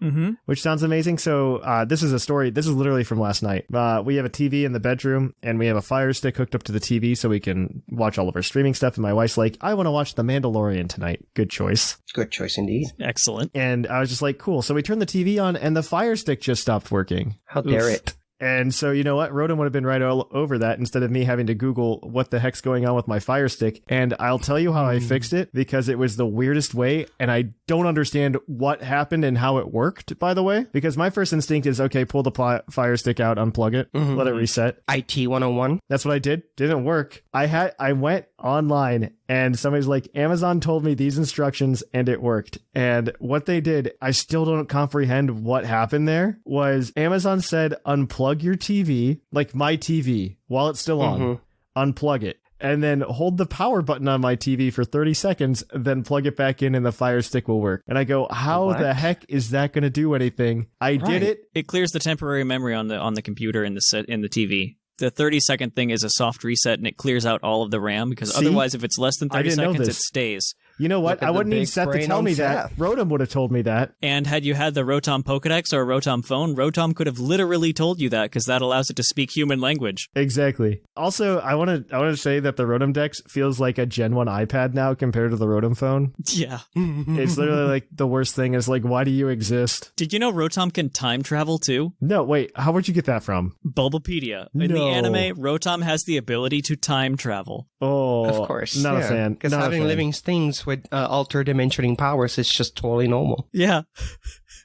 which sounds amazing. So this is a story. This is literally from last night. We have a TV in the bedroom, and we have a Fire Stick hooked up to the TV so we can watch all of our streaming stuff. And my wife's like, I want to watch The Mandalorian tonight. Good choice. Good choice indeed. Excellent. And I was just like, cool. So we turned the TV on, and the Fire Stick just stopped working. How dare it? And so, you know what? Rotom would have been right all over that instead of me having to Google what the heck's going on with my Fire Stick. And I'll tell you how I fixed it because it was the weirdest way. And I don't understand what happened and how it worked, by the way, because my first instinct is, okay, pull the Fire Stick out, unplug it, let it reset. IT 101. That's what I did. Didn't work. I went online and somebody's like, Amazon told me these instructions and it worked. And what they did, I still don't comprehend what happened there, was Amazon said, unplug your TV, like my TV, while it's still on, unplug it, and then hold the power button on my TV for 30 seconds, then plug it back in and the Fire Stick will work. And I go, how the heck is that going to do anything? I did it. It clears the temporary memory on the computer in the TV. The 30-second thing is a soft reset, and it clears out all of the RAM, because otherwise, if it's less than 30 seconds, it stays. You know what? I wouldn't need Seth to tell me that. Rotom would have told me that. And had you had the Rotom Pokedex or a Rotom phone, Rotom could have literally told you that, because that allows it to speak human language. Exactly. Also, I want to say that the Rotom Dex feels like a Gen 1 iPad now compared to the Rotom phone. Yeah. It's literally like the worst thing is like, why do you exist? Did you know Rotom can time travel too? No, wait. How would you get that from? Bulbapedia. In the anime, Rotom has the ability to time travel. Oh, of course. Not a fan. Because having living things with alter dimensioning powers is just totally normal. Yeah.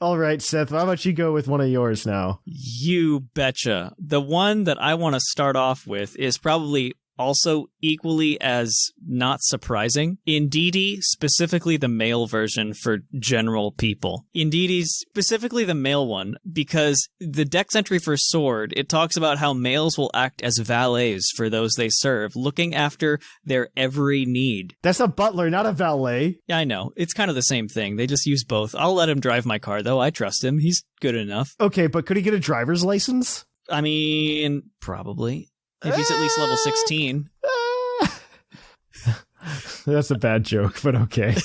All right, Seth, how about you go with one of yours now? You betcha. The one that I want to start off with is probably also equally as not surprising. Indeedee, specifically the male version for general people. Indeedee's specifically the male one, because the dex entry for Sword, it talks about how males will act as valets for those they serve, looking after their every need. That's a butler, not a valet. Yeah, I know. It's kind of the same thing. They just use both. I'll let him drive my car, though. I trust him. He's good enough. Okay, but could he get a driver's license? I mean, probably. If he's at least level 16. That's a bad joke, but okay.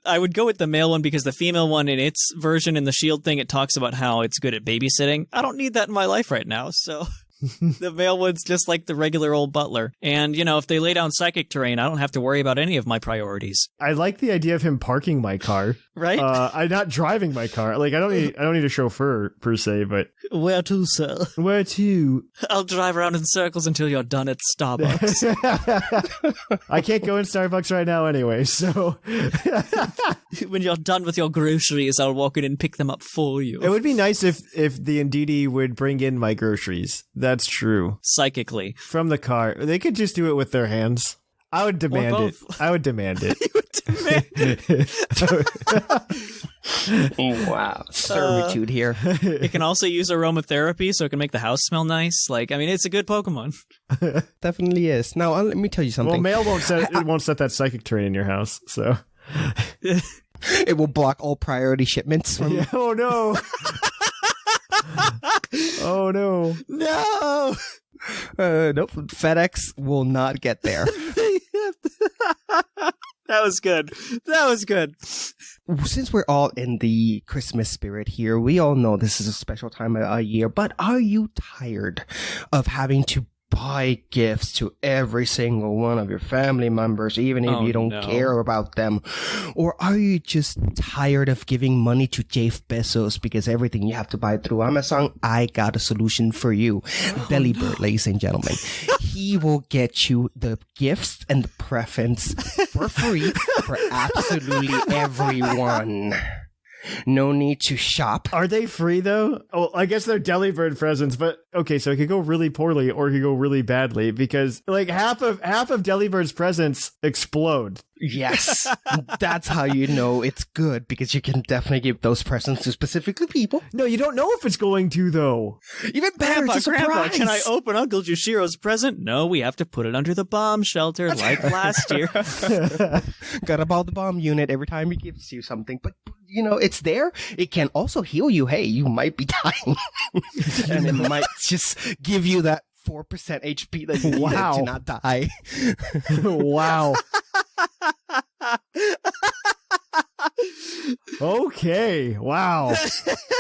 I would go with the male one because the female one in its version in the shield thing, it talks about how it's good at babysitting. I don't need that in my life right now, so... The male one's just like the regular old butler. And, you know, if they lay down psychic terrain, I don't have to worry about any of my priorities. I like the idea of him parking my car. Right? I'm not driving my car. Like, I don't need a chauffeur per se, but... Where to, sir? Where to? I'll drive around in circles until you're done at Starbucks. I can't go in Starbucks right now anyway, so... When you're done with your groceries, I'll walk in and pick them up for you. It would be nice if the Indeedee would bring in my groceries. That's true. Psychically. From the car. They could just do it with their hands. I would demand it. I would demand it. You would demand it. Wow. Servitude here. It can also use aromatherapy, so it can make the house smell nice. Like, I mean, it's a good Pokemon. Definitely is. Now, let me tell you something. Well, mail won't set that psychic terrain in your house, so It will block all priority shipments from... Yeah, oh no. Oh no. No! Nope. FedEx will not get there. That was good. That was good. Since we're all in the Christmas spirit here, we all know this is a special time of year, but are you tired of having to buy gifts to every single one of your family members, even if you don't care about them? Or are you just tired of giving money to Jeff Bezos because everything you have to buy through Amazon? I got a solution for you. Delibird, ladies and gentlemen. He will get you the gifts and the preference for free for absolutely everyone. No need to shop. Are they free though? Oh, I guess they're Delibird presents, but okay, so it could go really poorly or it could go really badly because like half of Delibird's presents explode. Yes, that's how you know it's good, because you can definitely give those presents to specific people. No, you don't know if it's going to though. Even better, it's a surprise. Grandpa, can I open Uncle Jushiro's present? No, we have to put it under the bomb shelter like last year. Gotta buy the bomb unit every time he gives you something, but you know, it's there. It can also heal you. Hey, you might be dying. And it might just give you that 4% HP that you need to not die. Wow. Okay. Wow.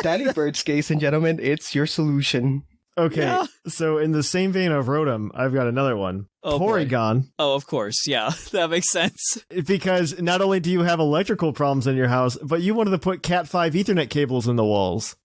Delibird, ladies and gentlemen, it's your solution. Okay, Yeah. So in the same vein of Rotom, I've got another one. Oh, boy. Porygon. Oh, of course. Yeah, that makes sense. Because not only do you have electrical problems in your house, but you wanted to put Cat 5 Ethernet cables in the walls.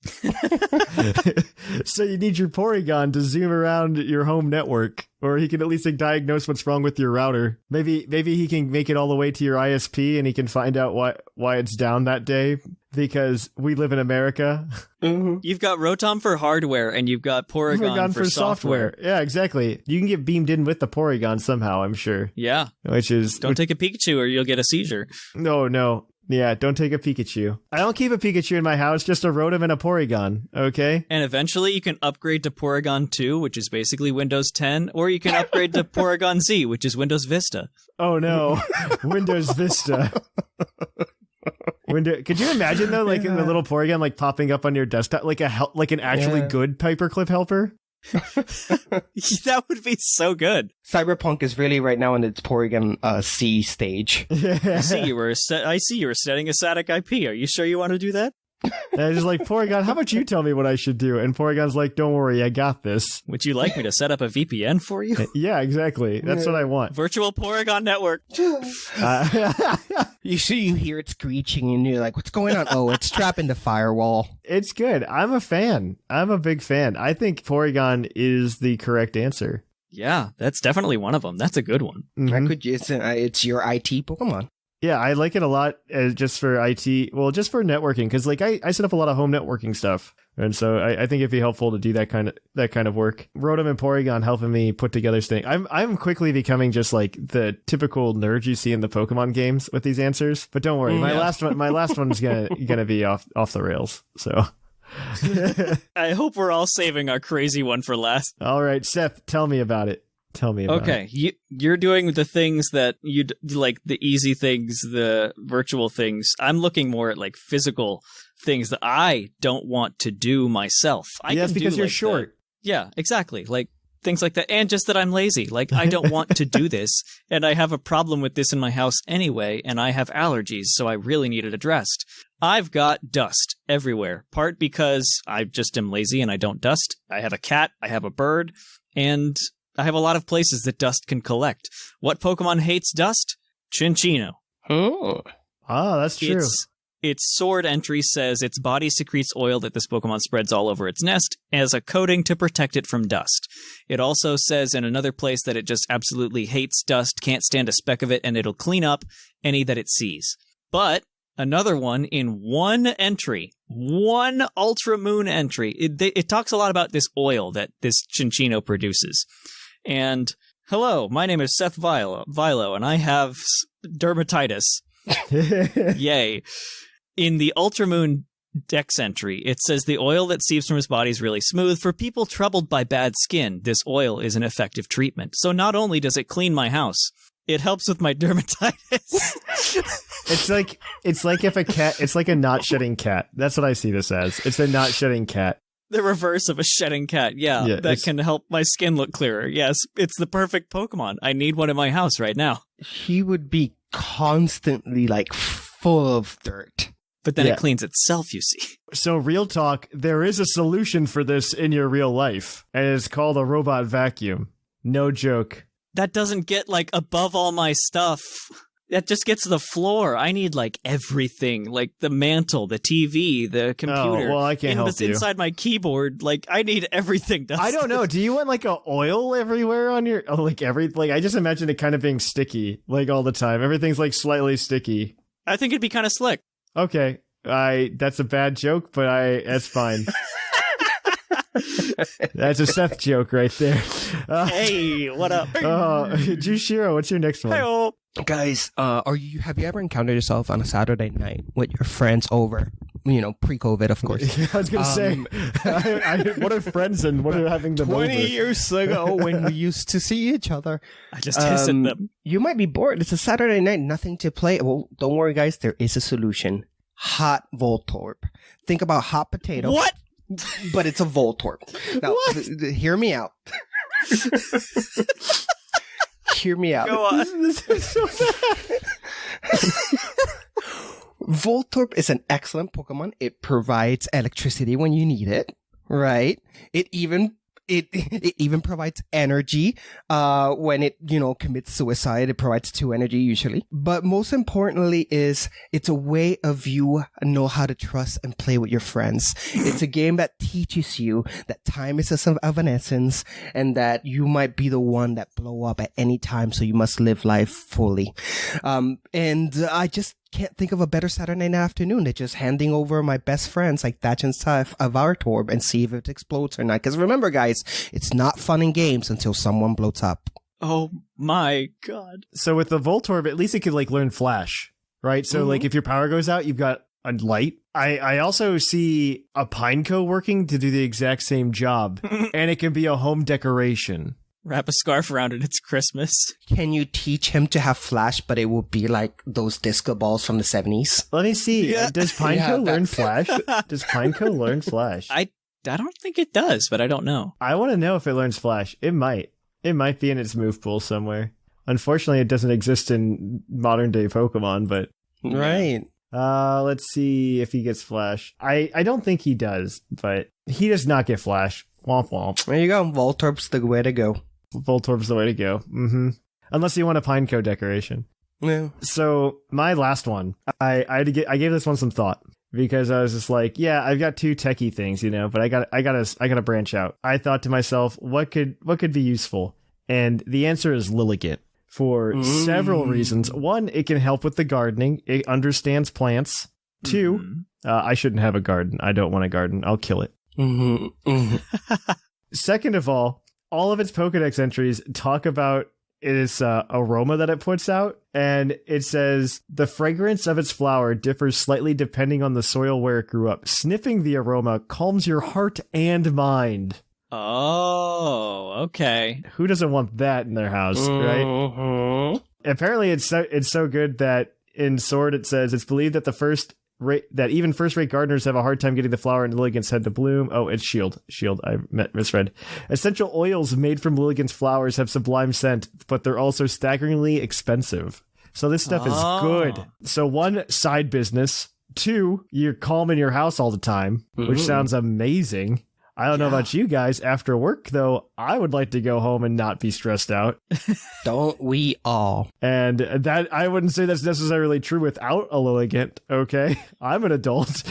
So you need your Porygon to zoom around your home network. Or he can at least diagnose what's wrong with your router. Maybe he can make it all the way to your ISP and he can find out why it's down that day. Because we live in America. Mm-hmm. You've got Rotom for hardware and you've got Porygon for software. Yeah, exactly. You can get beamed in with the Porygon somehow, I'm sure. Yeah. Don't take a Pikachu or you'll get a seizure. No. Yeah, don't take a Pikachu. I don't keep a Pikachu in my house, just a Rotom and a Porygon, okay? And eventually you can upgrade to Porygon 2, which is basically Windows 10, or you can upgrade to Porygon Z, which is Windows Vista. Oh no, Windows Vista. Could you imagine though, like in the little Porygon, like popping up on your desktop, like an actually good paperclip helper? That would be so good. Cyberpunk is really right now in its Porygon C stage. I see you were setting a static IP. Are you sure you want to do that? And I was just like, Porygon, how about you tell me what I should do? And Porygon's like, don't worry, I got this. Would you like me to set up a VPN for you? Yeah, exactly. That's what I want. Virtual Porygon network. You hear it screeching and you're like, what's going on? Oh, it's trapping the firewall. It's good. I'm a fan. I'm a big fan. I think Porygon is the correct answer. Yeah, that's definitely one of them. That's a good one. Mm-hmm. It's your IT Pokemon. Yeah, I like it a lot just for IT. Well, just for networking, because like I set up a lot of home networking stuff, and so I think it'd be helpful to do that kind of work. Rotom and Porygon helping me put together things. I'm quickly becoming just like the typical nerd you see in the Pokemon games with these answers. But don't worry, my last one's gonna be off the rails. So. I hope we're all saving our crazy one for last. All right, Seth, tell me about it. Tell me about it. Okay, you're doing the things that you like, the easy things, the virtual things. I'm looking more at like physical things that I don't want to do myself. Yes, because you're short. Yeah, exactly. Like things like that. And just that I'm lazy. Like I don't want to do this. And I have a problem with this in my house anyway. And I have allergies. So I really need it addressed. I've got dust everywhere. Part because I just am lazy and I don't dust. I have a cat. I have a bird. And I have a lot of places that dust can collect. What Pokemon hates dust? Chinchino. Oh. Ah, that's true. Its sword entry says its body secretes oil that this Pokemon spreads all over its nest as a coating to protect it from dust. It also says in another place that it just absolutely hates dust, can't stand a speck of it, and it'll clean up any that it sees. But another one in one entry, one Ultra Moon entry, it talks a lot about this oil that this Chinchino produces. And hello, my name is Seth Vilo, and I have dermatitis. Yay. In the Ultramoon Dex entry, it says the oil that seeps from his body is really smooth. For people troubled by bad skin, this oil is an effective treatment. So not only does it clean my house, it helps with my dermatitis. It's like if a cat, it's like a not shedding cat. That's what I see this as. It's a not shedding cat. The reverse of a shedding cat. Yeah, that can help my skin look clearer. Yes, it's the perfect Pokemon. I need one in my house right now. He would be constantly like full of dirt. But then it cleans itself, you see. So real talk, there is a solution for this in your real life, and it's called a robot vacuum. No joke. That doesn't get, like, above all my stuff. That just gets to the floor. I need, like, everything. Like, the mantle, the TV, the computer. Oh, well, I can't help you. Inside my keyboard, like, I need everything dusted. I don't know. Do you want, like, a oil everywhere on your... like, I just imagine it kind of being sticky, like, all the time. Everything's, like, slightly sticky. I think it'd be kind of slick. Okay. That's a bad joke, but that's fine. That's a Seth joke right there. Hey, what up? Jushiro, what's your next one? Hey-oh. Guys, have you ever encountered yourself on a Saturday night with your friends over? You know, pre-COVID, of course. I was going to say, what are friends and what are having them 20 over? years ago when we used to see each other. I just hissed at them. You might be bored. It's a Saturday night, nothing to play. Well, don't worry, guys. There is a solution. Hot Voltorb. Think about hot potato. What? But it's a Voltorb. Now, hear me out. Hear me out. Go on. This is so bad. Voltorb is an excellent Pokemon. It provides electricity when you need it, right? It even provides energy when it, commits suicide. It provides 2 energy usually. But most importantly is it's a way of you know how to trust and play with your friends. It's a game that teaches you that time is of an essence and that you might be the one that blow up at any time. So you must live life fully. And I just can't think of a better Saturday afternoon than just handing over my best friends like Thatch and Seth of our Torb and see if it explodes or not. Because remember, guys, it's not fun in games until someone blows up. Oh my god. So with the Voltorb, at least it could like learn Flash, right? So like if your power goes out, you've got a light. I also see a Pineco working to do the exact same job, and it can be a home decoration. Wrap a scarf around it, it's Christmas. Can you teach him to have Flash, but it will be like those disco balls from the 70s? Let me see. Yeah. Does Pineco learn Flash? Does Pineco learn Flash? I don't think it does, but I don't know. I want to know if it learns Flash. It might. It might be in its move pool somewhere. Unfortunately, it doesn't exist in modern day Pokemon, but... Right. Let's see if he gets Flash. I don't think he does, but he does not get Flash. Womp womp. There you go. Voltorb's the way to go. Voltorb's the way to go. Mm-hmm. Unless you want a Pineco decoration. Yeah. So my last one, I gave this one some thought because I was just like, yeah, I've got 2 techie things, but I gotta branch out. I thought to myself, what could be useful? And the answer is Lilligant for several reasons. 1, it can help with the gardening. It understands plants. 2, I shouldn't have a garden. I don't want a garden. I'll kill it. Second of all of its Pokedex entries talk about its aroma that it puts out, and it says the fragrance of its flower differs slightly depending on the soil where it grew up. Sniffing the aroma calms your heart and mind. Oh, okay. Who doesn't want that in their house, right? Apparently, it's so good that in Sword it says it's believed that that even first-rate gardeners have a hard time getting the flower in Lilligant's head to bloom. Oh, it's Shield. I misread. Essential oils made from Lilligant's flowers have sublime scent, but they're also staggeringly expensive. So this stuff is good. So 1, side business. 2, you're calm in your house all the time, which sounds amazing. I don't know about you guys. After work, though, I would like to go home and not be stressed out. Don't we all? And that I wouldn't say that's necessarily true without a Lilligant, okay? I'm an adult.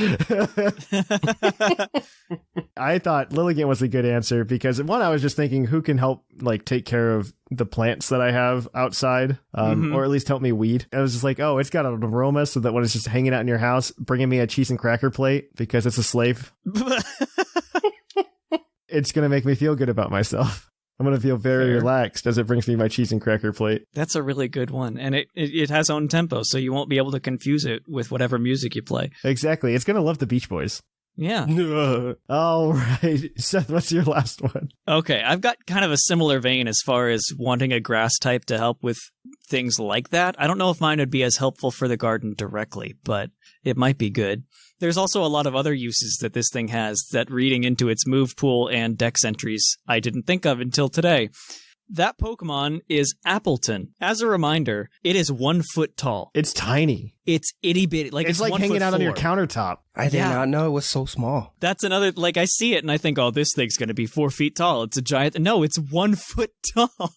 I thought Lilligant was a good answer because, 1, I was just thinking who can help like take care of the plants that I have outside, or at least help me weed. I was just like, oh, it's got an aroma so that when it's just hanging out in your house, bringing me a cheese and cracker plate because it's a slave. It's going to make me feel good about myself. I'm going to feel very relaxed as it brings me my cheese and cracker plate. That's a really good one. And it has own tempo, so you won't be able to confuse it with whatever music you play. Exactly. It's going to love the Beach Boys. Yeah. All right. Seth, what's your last one? Okay, I've got kind of a similar vein as far as wanting a grass type to help with things like that. I don't know if mine would be as helpful for the garden directly, but it might be good. There's also a lot of other uses that this thing has that reading into its move pool and dex entries I didn't think of until today. That Pokemon is Appleton. As a reminder, it is 1 foot tall. It's tiny. It's itty bitty. It's like hanging out on your countertop. I did not know it was so small. That's another, like, I see it and I think, oh, this thing's going to be 4 feet tall. It's a giant. No, it's 1 foot tall. Wow.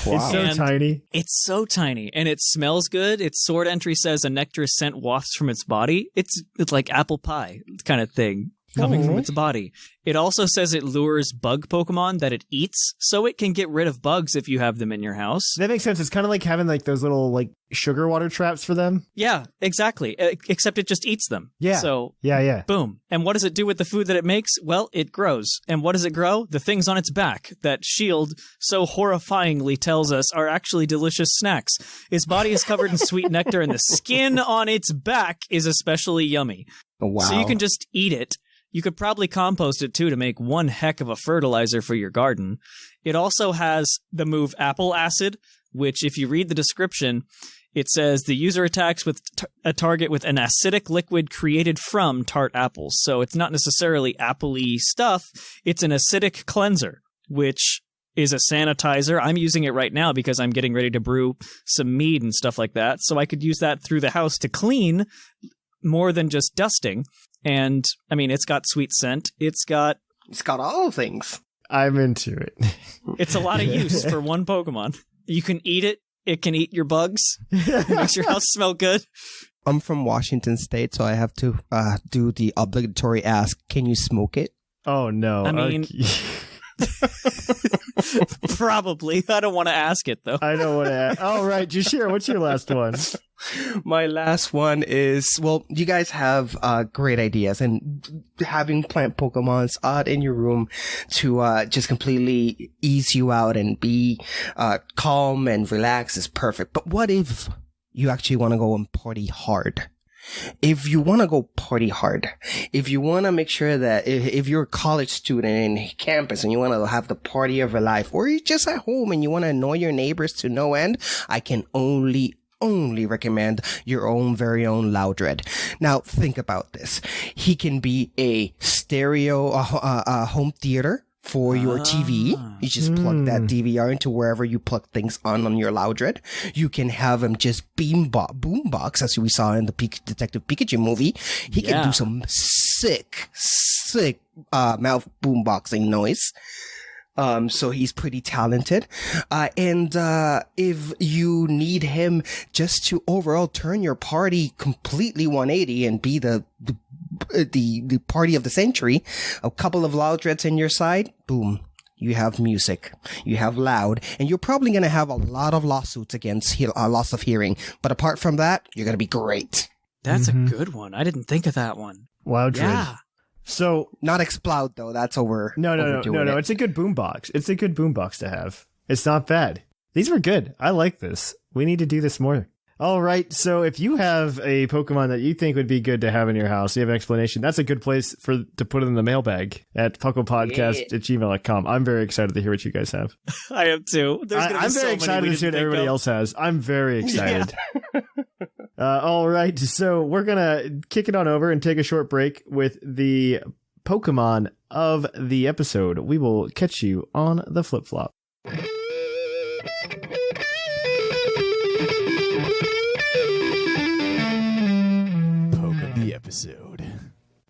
It's so tiny. It's so tiny, and it smells good. Its sword entry says a nectar scent wafts from its body. It's like apple pie kind of thing coming from its body. It also says it lures bug Pokemon that it eats, so it can get rid of bugs if you have them in your house. That makes sense. It's kind of like having like those little like sugar water traps for them. Yeah, exactly. Except it just eats them. Yeah. So yeah. Boom. And what does it do with the food that it makes? Well, it grows. And what does it grow? The things on its back that Shield so horrifyingly tells us are actually delicious snacks. Its body is covered in sweet nectar, and the skin on its back is especially yummy. Oh, wow. So you can just eat it. You could probably compost it too to make one heck of a fertilizer for your garden. It also has the move Apple Acid, which if you read the description, it says the user attacks with a target with an acidic liquid created from tart apples. So it's not necessarily apple-y stuff. It's an acidic cleanser, which is a sanitizer. I'm using it right now because I'm getting ready to brew some mead and stuff like that. So I could use that through the house to clean more than just dusting. And, I mean, it's got sweet scent. It's got all things. I'm into it. It's a lot of use for one Pokemon. You can eat it. It can eat your bugs. It makes your house smell good. I'm from Washington State, so I have to do the obligatory ask, can you smoke it? Oh, no. I mean... Probably. I don't want to ask it, though. I don't want to ask. All right, Jushiro, what's your last one? My last one is, well, you guys have great ideas, and having plant Pokemons out in your room to just completely ease you out and be calm and relaxed is perfect. But what if you actually want to go and party hard? If you want to go party hard, if you want to make sure that if you're a college student in campus and you want to have the party of your life, or you're just at home and you want to annoy your neighbors to no end, I can only recommend your own very own Loudred. Now, think about this. He can be a stereo, home theater for your TV. You just plug that DVR into wherever you plug things on your Loudred. You can have him just boombox, as we saw in the Detective Pikachu movie. He can do some sick mouth boomboxing noise. So he's pretty talented. And if you need him just to overall turn your party completely 180 and be the party of the century, a couple of Loudreds in your side, boom. You have music, you have Loud, and you're probably going to have a lot of lawsuits against loss of hearing. But apart from that, you're going to be great. That's a good one. I didn't think of that one. Loudred. Yeah. So not Explode though. That's over. No. It's a good boombox. It's a good boombox to have. It's not bad. These were good. I like this. We need to do this more. All right. So if you have a Pokemon that you think would be good to have in your house, you have an explanation, that's a good place to put it in the mailbag at puclpodcast@gmail.com. I'm very excited to hear what you guys have. I am too. I'm very excited to see what everybody else has. I'm very excited. All right. So we're going to kick it on over and take a short break with the Pokemon of the episode. We will catch you on the flip-flop. Episode.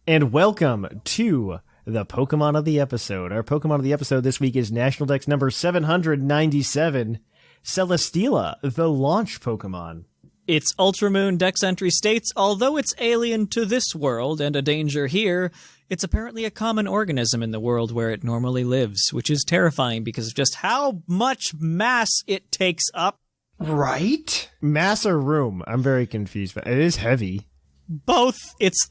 And welcome to the Pokemon of the episode. Our Pokemon of the episode this week is National Dex number 797, Celesteela, the launch Pokemon. Its Ultramoon Dex entry states, although it's alien to this world and a danger here, it's apparently a common organism in the world where it normally lives, which is terrifying because of just how much mass it takes up. Right? Mass or room? I'm very confused, but it is heavy. Both. It's,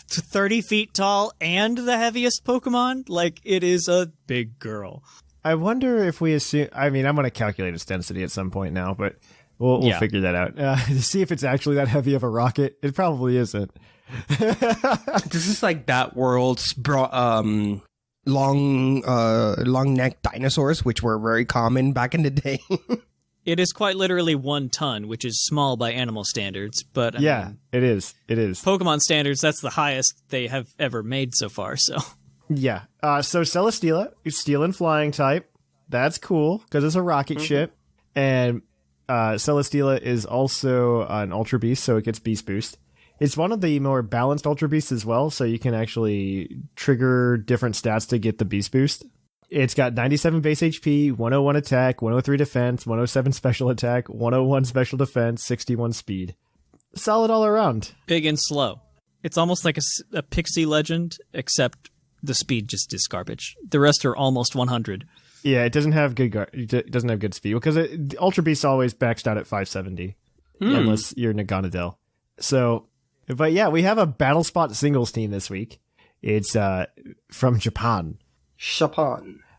30 feet tall and the heaviest Pokemon? Like, it is a big girl. I wonder if we assume. I mean, I'm going to calculate its density at some point now, but we'll figure that out. To see if it's actually that heavy of a rocket. It probably isn't. This is like that world's long neck dinosaurs, which were very common back in the day. It is quite literally 1 ton, which is small by animal standards. But I mean, it is. It is. Pokemon standards, that's the highest they have ever made so far. So yeah. So Celesteela, Steel and Flying type. That's cool because it's a rocket ship, and Celesteela is also an Ultra Beast, so it gets Beast Boost. It's one of the more balanced Ultra Beasts as well, so you can actually trigger different stats to get the Beast Boost. It's got 97 base HP, 101 attack, 103 defense, 107 special attack, 101 special defense, 61 speed. Solid all around. big and slow. It's almost like a Pixie Legend, except the speed just is garbage. The rest are almost 100. Yeah, it doesn't have good speed because Ultra Beast always maxed out at 570 unless you're Naganadel. So, but yeah, we have a Battle Spot singles team this week. It's from Japan.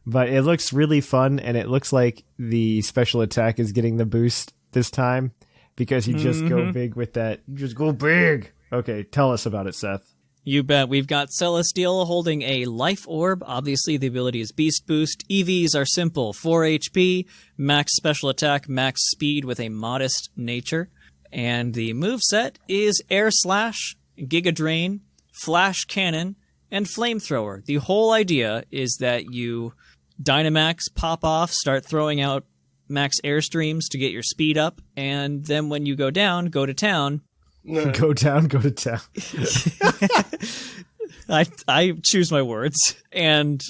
But it looks really fun, and it looks like the special attack is getting the boost this time because you just go big with that. You just go big. Okay, tell us about it, Seth. You bet. We've got Celesteela holding a Life Orb. Obviously, the ability is Beast Boost. EVs are simple. 4 HP, max special attack, max speed with a modest nature. And the moveset is Air Slash, Giga Drain, Flash Cannon, and Flamethrower. The whole idea is that you Dynamax, pop off, start throwing out max airstreams to get your speed up, and then when you go down, go to town. Go down, go to town. I choose my words, and,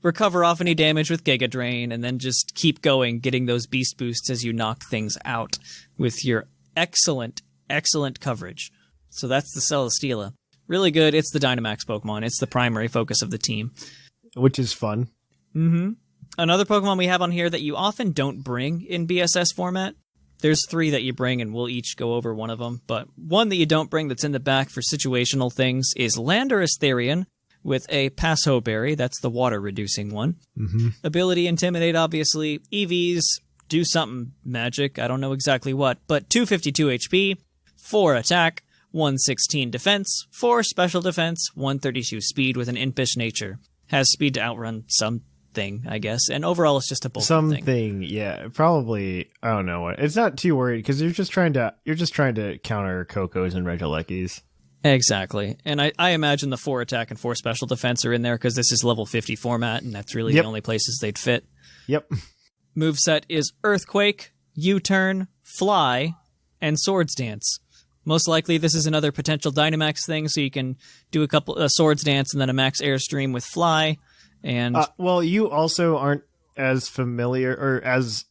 recover off any damage with Giga Drain, and then just keep going, getting those beast boosts as you knock things out with your excellent coverage. So that's the Celesteela. Really good. It's the Dynamax Pokemon. It's the primary focus of the team. Which is fun. Mm-hmm. Another Pokemon we have on here that you often don't bring in BSS format. There's 3 that you bring, and we'll each go over one of them. But one that you don't bring that's in the back for situational things is Landorus Therian with a Passo Berry. That's the water-reducing one. Mm-hmm. Ability Intimidate, obviously. EVs do something magic. I don't know exactly what. But 252 HP, 4 attack, 116 defense, 4 special defense, 132 speed with an impish nature. Has speed to outrun something, I guess. And overall, it's just a bulky thing. Something, yeah. Probably, I don't know what. It's not too worried because you're just trying to counter Kokos and Regielekis. Exactly. And I imagine the 4 attack and 4 special defense are in there because this is level 50 format, and that's really the only places they'd fit. Yep. Moveset is Earthquake, U-Turn, Fly, and Swords Dance. Most likely, this is another potential Dynamax thing, so you can do a couple Swords Dance and then a max Airstream with Fly. And well, you also aren't as familiar or as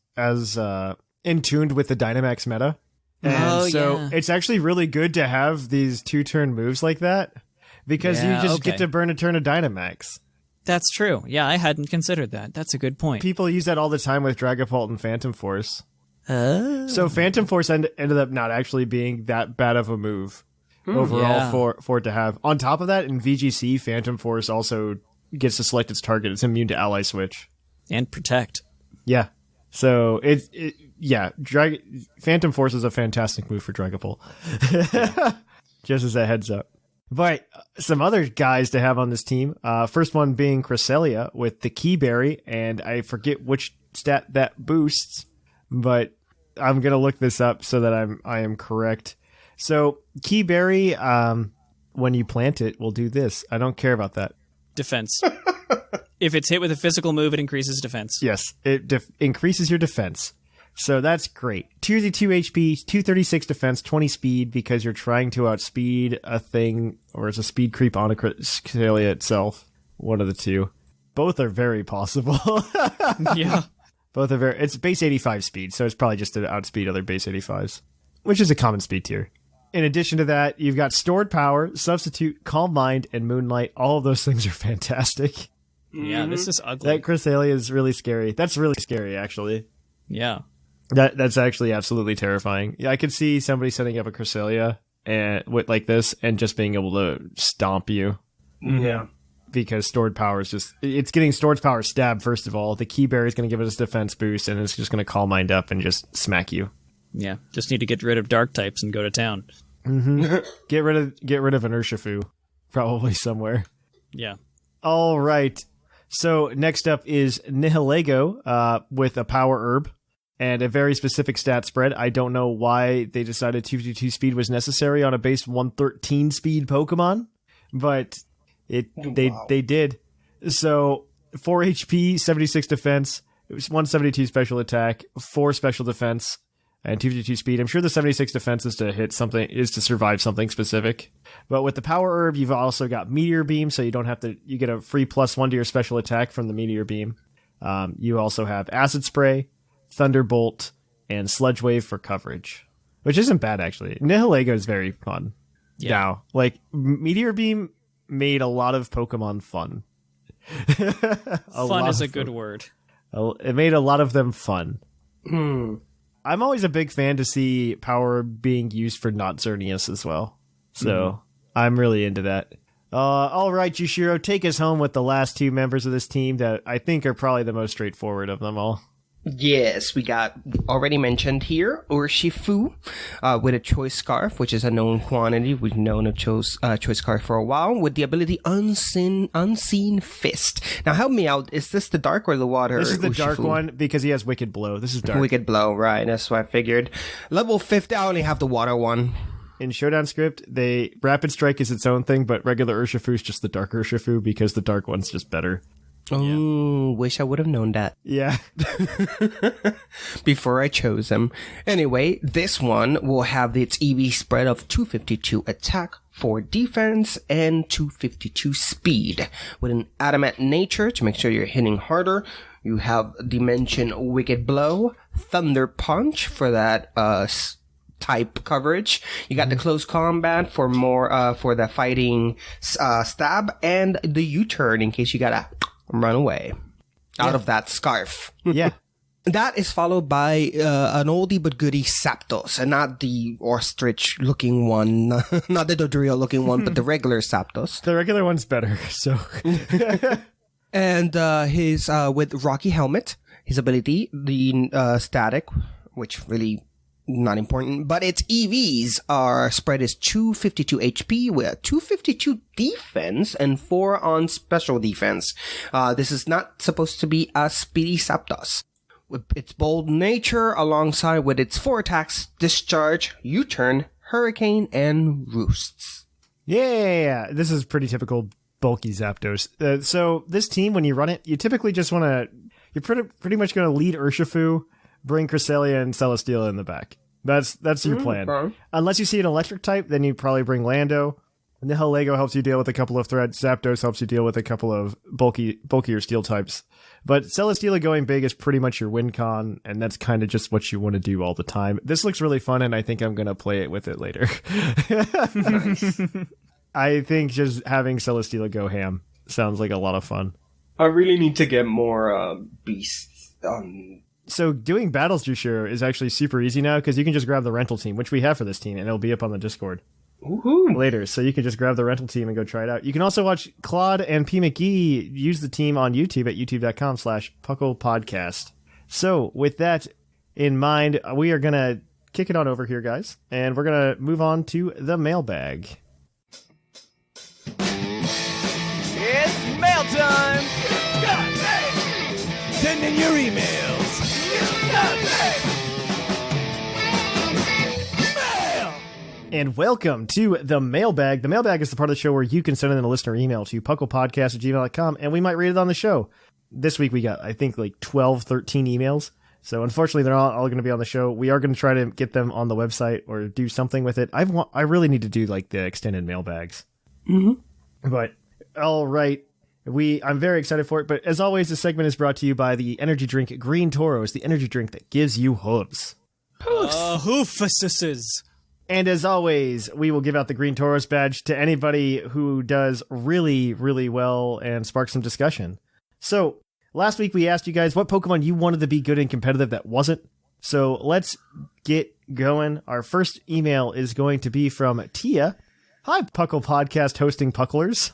in tuned with the Dynamax meta, and it's actually really good to have these 2-turn moves like that because you just get to burn a turn of Dynamax. That's true. Yeah, I hadn't considered that. That's a good point. People use that all the time with Dragapult and Phantom Force. So Phantom Force ended up not actually being that bad of a move overall for it to have. On top of that, in VGC, Phantom Force also gets to select its target. It's immune to Ally Switch. And Protect. Yeah. So, Phantom Force is a fantastic move for Dragapult. Just as a heads up. But some other guys to have on this team. First one being Cresselia with the Key Berry, and I forget which stat that boosts, but I'm gonna look this up so that I am correct. So Key Berry, when you plant it, will do this. I don't care about that. Defense. If it's hit with a physical move, it increases defense. Yes, it increases your defense. So that's great. 202 HP, 236 defense, 20 speed because you're trying to outspeed a thing, or it's a speed creep on a Cresselia itself. One of the two. Both are very possible. Yeah. Both are very... It's base 85 speed, so it's probably just to outspeed other base 85s, which is a common speed tier. In addition to that, you've got Stored Power, Substitute, Calm Mind, and Moonlight. All of those things are fantastic. Yeah, this is ugly. That Cresselia is really scary. That's really scary, actually. Yeah. That's actually absolutely terrifying. Yeah, I could see somebody setting up a Cresselia and with like this and just being able to stomp you. Yeah. because stored power is just, it's getting stored power stab, first of all. The key berry is going to give it a defense boost, and it's just going to Calm Mind up and just smack you. Yeah, just need to get rid of dark types and go to town. Mm-hmm. Get rid of an Urshifu, probably somewhere. Yeah. All right. So next up is Nihilego with a power herb and a very specific stat spread. I don't know why they decided 252 speed was necessary on a base 113 speed Pokemon, but they did. So 4 HP, 76 defense, it was 172 special attack, 4 special defense, and 252 speed. I'm sure the 76 defense is to survive something specific. But with the power herb, you've also got Meteor Beam, so you get a free +1 to your special attack from the Meteor Beam. You also have Acid Spray, Thunderbolt, and Sludge Wave for coverage, which isn't bad, actually. Nihilego is very fun. Yeah. Now, like, Meteor Beam made a lot of Pokemon fun. Fun is a good word. It made a lot of them fun. I'm always a big fan to see power being used for not Xerneas as well. So I'm really into that. All right, Jushiro, take us home with the last 2 members of this team that I think are probably the most straightforward of them all. Yes, we got already mentioned here Urshifu with a Choice Scarf, which is a known quantity. We've known a Choice Scarf for a while, with the ability Unseen Fist. Now help me out, is this the dark or the water? This is the Urshifu? dark one because he has Wicked Blow. This is dark. Wicked Blow, right, that's what I figured. Level 50, I only have the water one. In Showdown script, Rapid Strike is its own thing, but regular Urshifu is just the dark Urshifu because the dark one's just better. Oh, wish I would have known that. Yeah. Before I chose him. Anyway, this one will have its EV spread of 252 attack, 4 defense, and 252 speed. With an adamant nature to make sure you're hitting harder. You have Dimension Wicked Blow, Thunder Punch for that type coverage. You got the close combat for more for the fighting stab, and the U-turn in case you gotta run away out of that scarf. Yeah. That is followed by an oldie but goodie Zapdos, and not the ostrich looking one, not the Dodrio looking one, but the regular Zapdos. The regular one's better, so. And his with Rocky Helmet, his ability, the static, which really not important, but its EVs are spread as 252 HP with 252 defense and 4 on special defense. This is not supposed to be a speedy Zapdos. With its bold nature alongside with its 4 attacks, Discharge, U-turn, Hurricane, and Roosts. Yeah, this is pretty typical bulky Zapdos. So this team, when you run it, you typically just want to, you're pretty much going to lead Urshifu, bring Cresselia and Celesteela in the back. That's your plan. Okay. Unless you see an electric type, then you probably bring Lando. Nihilego helps you deal with a couple of threats. Zapdos helps you deal with a couple of bulkier steel types. But Celesteela going big is pretty much your win con, and that's kind of just what you want to do all the time. This looks really fun, and I think I'm going to play it with it later. Nice. I think just having Celesteela go ham sounds like a lot of fun. I really need to get more beasts. So doing battles, Jushiro, is actually super easy now because you can just grab the rental team, which we have for this team, and it'll be up on the Discord later. So you can just grab the rental team and go try it out. You can also watch Claude and P. McGee use the team on YouTube at youtube.com/PUCLpodcast. So with that in mind, we are going to kick it on over here, guys, and we're going to move on to the mailbag. It's mail time! Send in your emails! Mail! And welcome to the mailbag. The mailbag is the part of the show where you can send in a listener email to puclpodcast@gmail.com, and we might read it on the show. This week we got, I think, like 12, 13 emails. So unfortunately, they're not all going to be on the show. We are going to try to get them on the website or do something with it. I really need to do like the extended mailbags. But all right. I'm very excited for it, but as always, this segment is brought to you by the energy drink Green Toros, the energy drink that gives you hooves. Hoofuses. And as always, we will give out the Green Toros badge to anybody who does really, really well and spark some discussion. So, last week we asked you guys what Pokemon you wanted to be good and competitive that wasn't. So, let's get going. Our first email is going to be from Tia. Hi, Puckle Podcast hosting Pucklers.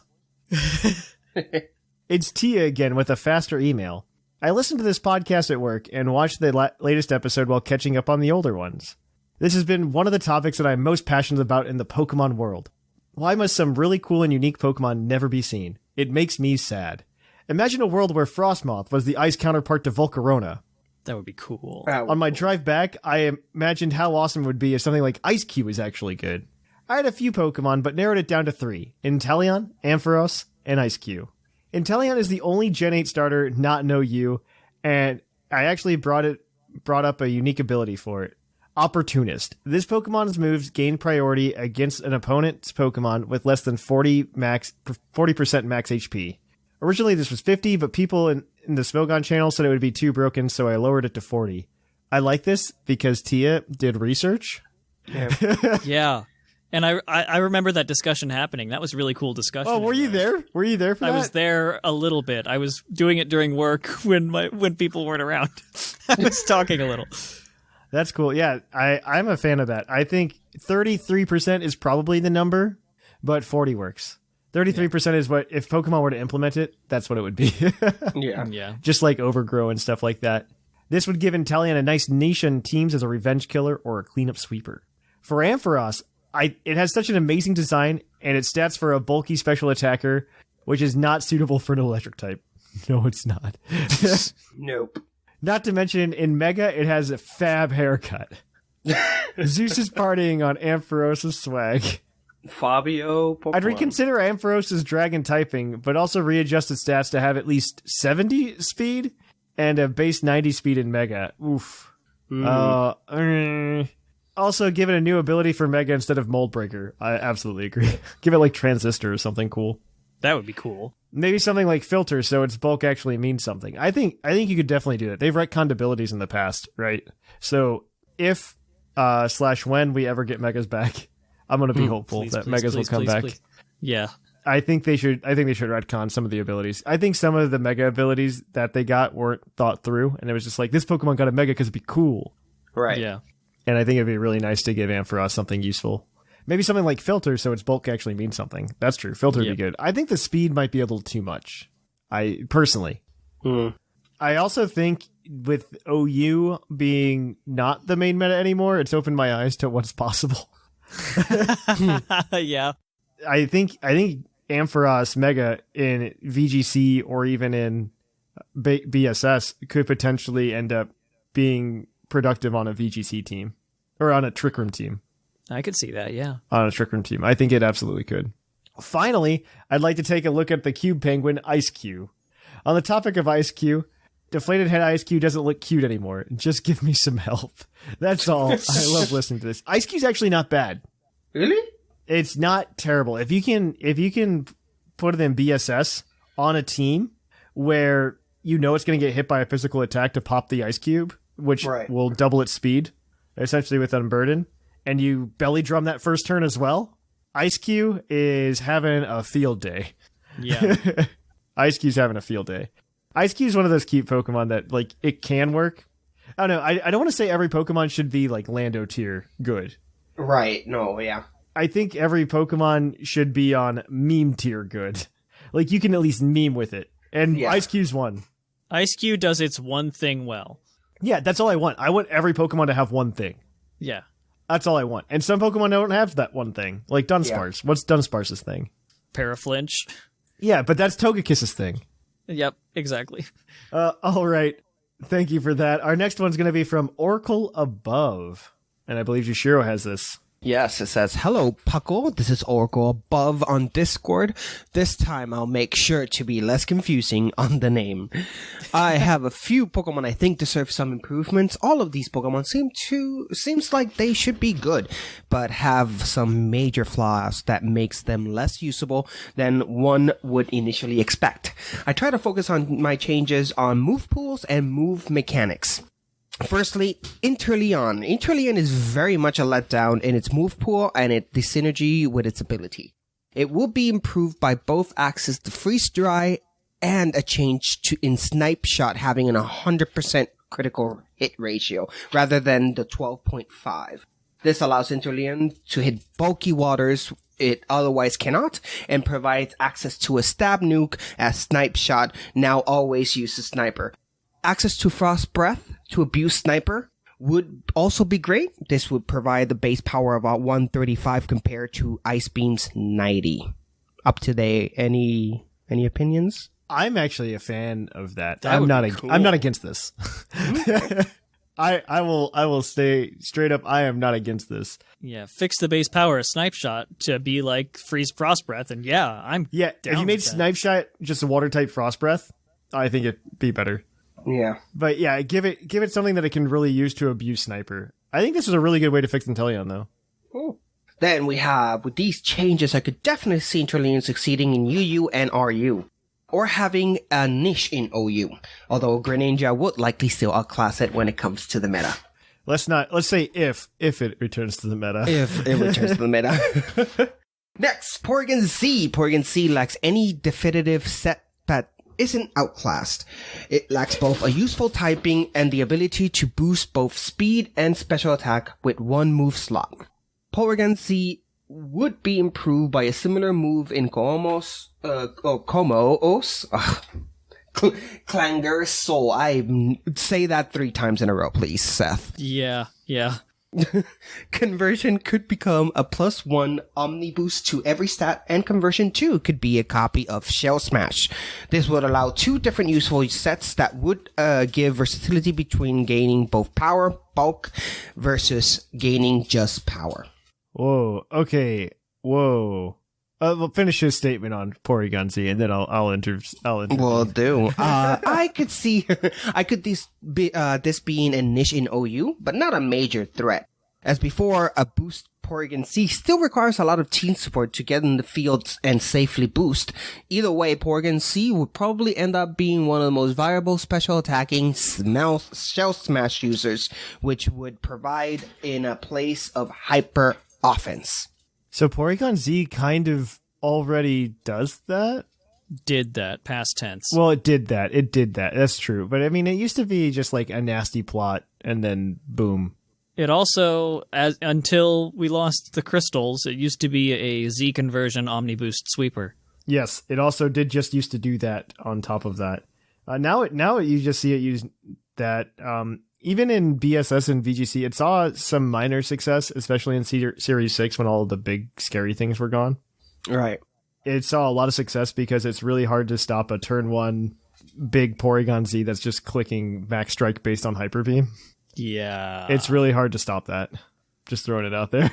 It's Tia again with a faster email. I listened to this podcast at work and watched the latest episode while catching up on the older ones. This has been one of the topics that I'm most passionate about in the Pokemon world. Why must some really cool and unique Pokemon never be seen? It makes me sad. Imagine a world where Frostmoth was the ice counterpart to Volcarona. That would be cool. On my drive back, I imagined how awesome it would be if something like Ice-Q was actually good. I had a few Pokemon, but narrowed it down to 3. Inteleon, Ampharos, and Ice-Q. Inteleon is the only Gen 8 starter not No U, and I actually brought up a unique ability for it. Opportunist. This Pokemon's moves gain priority against an opponent's Pokemon with less than 40% max HP. Originally this was 50, but people in the Smogon channel said it would be too broken, so I lowered it to 40. I like this because Tia did research. Yeah. And I remember that discussion happening. That was a really cool discussion. Oh, were you there? Were you there for that? I was there a little bit. I was doing it during work when people weren't around. I was talking a little. That's cool. Yeah, I'm a fan of that. I think 33% is probably the number, but 40 works. 33% is what, if Pokemon were to implement it, that's what it would be. Yeah. Just like Overgrow and stuff like that. This would give Inteleon a nice niche on teams as a revenge killer or a cleanup sweeper. For Ampharos, it has such an amazing design, and its stats for a bulky special attacker, which is not suitable for an electric type. No, it's not. Nope. Not to mention, in Mega, it has a fab haircut. Zeus is partying on Ampharos' swag. Fabio Pokemon. I'd reconsider Ampharos' dragon typing, but also readjust its stats to have at least 70 speed and a base 90 speed in Mega. Oof. Also, give it a new ability for Mega instead of Mold Breaker. I absolutely agree. Give it like Transistor or something cool. That would be cool. Maybe something like Filter, so its bulk actually means something. I think you could definitely do that. They've retconned abilities in the past, right? So if / when we ever get Megas back, I'm going to be hopeful that Megas will come back. Yeah. I think they should retcon some of the abilities. I think some of the Mega abilities that they got weren't thought through, and it was just like, this Pokemon got a Mega because it'd be cool. Right. Yeah. And I think it'd be really nice to give Ampharos something useful. Maybe something like Filter, so its bulk actually means something. That's true. Filter would be good. I think the speed might be a little too much. Personally. I also think with OU being not the main meta anymore, it's opened my eyes to what's possible. Yeah. I think Ampharos Mega in VGC or even in BSS could potentially end up being productive on a VGC team or on a Trick Room team. I could see that, yeah. On a Trick Room team. I think it absolutely could. Finally, I'd like to take a look at the Cube Penguin Ice-Q. On the topic of Ice-Q, deflated head Ice-Q doesn't look cute anymore. Just give me some help. That's all. I love listening to this. Ice-Q's actually not bad. Really? It's not terrible. If you can put it in BSS on a team where you know it's going to get hit by a physical attack to pop the Ice Cube, which will double its speed, essentially with Unburden, and you belly drum that first turn as well, Ice-Q is having a field day. Yeah. Ice-Q's having a field day. Ice-Q is one of those cute Pokemon that, like, it can work. I don't know. I don't want to say every Pokemon should be, like, Lando tier good. Right. No, yeah. I think every Pokemon should be on meme tier good. Like, you can at least meme with it. And Ice-Q's one. Ice-Q does its one thing well. Yeah, that's all I want. I want every Pokemon to have one thing. Yeah. That's all I want. And some Pokemon don't have that one thing. Like Dunsparce. Yeah. What's Dunsparce's thing? Paraflinch. Yeah, but that's Togekiss's thing. Yep, exactly. All right. Thank you for that. Our next one's going to be from Oracle Above. And I believe Jushiro has this. Yes, it says, "Hello, PUCL. This is Oracle Above on Discord. This time I'll make sure to be less confusing on the name. I have a few Pokemon I think deserve some improvements. All of these Pokemon seems like they should be good, but have some major flaws that makes them less usable than one would initially expect. I try to focus on my changes on move pools and move mechanics. Firstly, Inteleon. Inteleon is very much a letdown in its move pool and the synergy with its ability. It will be improved by both access to Freeze Dry and a change in Snipe Shot having an 100% critical hit ratio rather than the 12.5. This allows Inteleon to hit bulky waters it otherwise cannot, and provides access to a stab nuke as Snipe Shot now always uses Sniper. Access to Frost Breath to abuse Sniper would also be great. This would provide the base power of about 135 compared to Ice Beam's 90. Up to date, any opinions? I'm actually a fan of that. That I'm would not. be cool. I'm not against this. I will stay straight up. I am not against this. Yeah, fix the base power of Snipe Shot to be like Freeze Frost Breath, and I'm Yeah, down if you made with that. Snipe Shot just a water type Frost Breath, I think it'd be better. Yeah. But yeah, give it something that it can really use to abuse Sniper. I think this is a really good way to fix Inteleon, though. Cool. Then we have, with these changes, I could definitely see Inteleon succeeding in UU and RU. Or having a niche in OU. Although Greninja would likely still outclass it when it comes to the meta. Let's say if it returns to the meta. If it returns to the meta. Next, Porygon Z. Porygon Z lacks any definitive set that isn't outclassed. It lacks both a useful typing and the ability to boost both speed and special attack with one move slot. Porygon Z would be improved by a similar move in Komos, Clanger Soul. I say that 3 times in a row, please, Seth. Yeah. Conversion could become a +1 Omni boost to every stat, and Conversion 2 could be a copy of Shell Smash. This would allow 2 different useful sets that would give versatility between gaining both power, bulk, versus gaining just power. Whoa. Okay. Whoa. We'll finish his statement on Porygon Z, and then I'll intervene. Will do. I could see this being a niche in OU, but not a major threat. As before, a boost Porygon Z still requires a lot of team support to get in the field and safely boost. Either way, Porygon Z would probably end up being one of the most viable special attacking Shell Smash users, which would provide in a place of hyper offense. So Porygon Z kind of already does that? Did that, past tense. Well, it did that. That's true. But I mean, it used to be just like a nasty plot, and then boom. It also, until we lost the crystals, it used to be a Z conversion Omni Boost sweeper. Yes, it also did just used to do that on top of that. Now you just see it use that. Even in BSS and VGC, it saw some minor success, especially in Series 6 when all the big scary things were gone. Right. It saw a lot of success because it's really hard to stop a turn 1 big Porygon Z that's just clicking Max Strike based on Hyper Beam. Yeah. It's really hard to stop that. Just throwing it out there.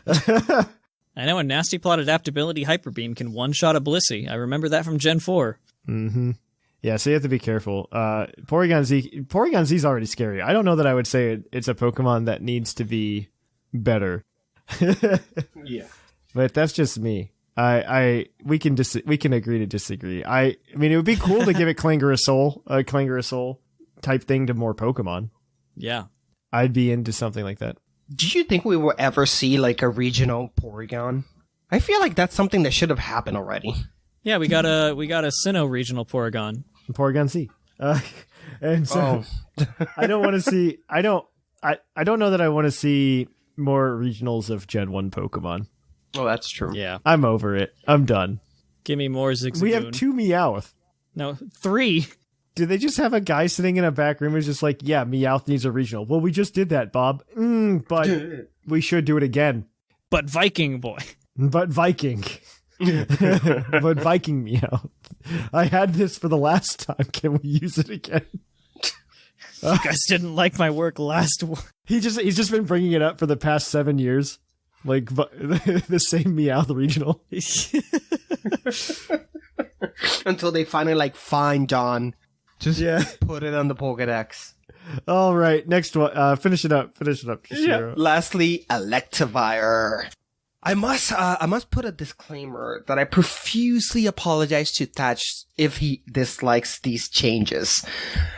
I know a Nasty Plot Adaptability Hyper Beam can one-shot a Blissey. I remember that from Gen 4. Mm-hmm. Yeah, so you have to be careful. Porygon Z's already scary. I don't know that I would say it's a Pokemon that needs to be better. Yeah. But that's just me. We can agree to disagree. I mean, it would be cool to give it Clangorous Soul type thing to more Pokemon. Yeah. I'd be into something like that. Do you think we will ever see like a regional Porygon? I feel like that's something that should have happened already. Yeah, we got a Sinnoh regional Porygon. Porygon Z. And so I don't want to see. I don't know that I want to see more regionals of Gen 1 Pokemon. Oh, that's true. Yeah. I'm over it. I'm done. Give me more Zigzagoon. We have 2 Meowth. No, 3. Do they just have a guy sitting in a back room who's just like, yeah, Meowth needs a regional? Well, we just did that, Bob. But we should do it again. But Viking boy. But Viking. But Viking Meowth. I had this for the last time. Can we use it again? You guys didn't like my work last one. He's just been bringing it up for the past 7 years. Like the same Meowth regional. Until they finally like find John. Just put it on the Pokedex. All right, next one. Finish it up. Jushiro. Lastly, Electivire. I must put a disclaimer that I profusely apologize to Thatch if he dislikes these changes.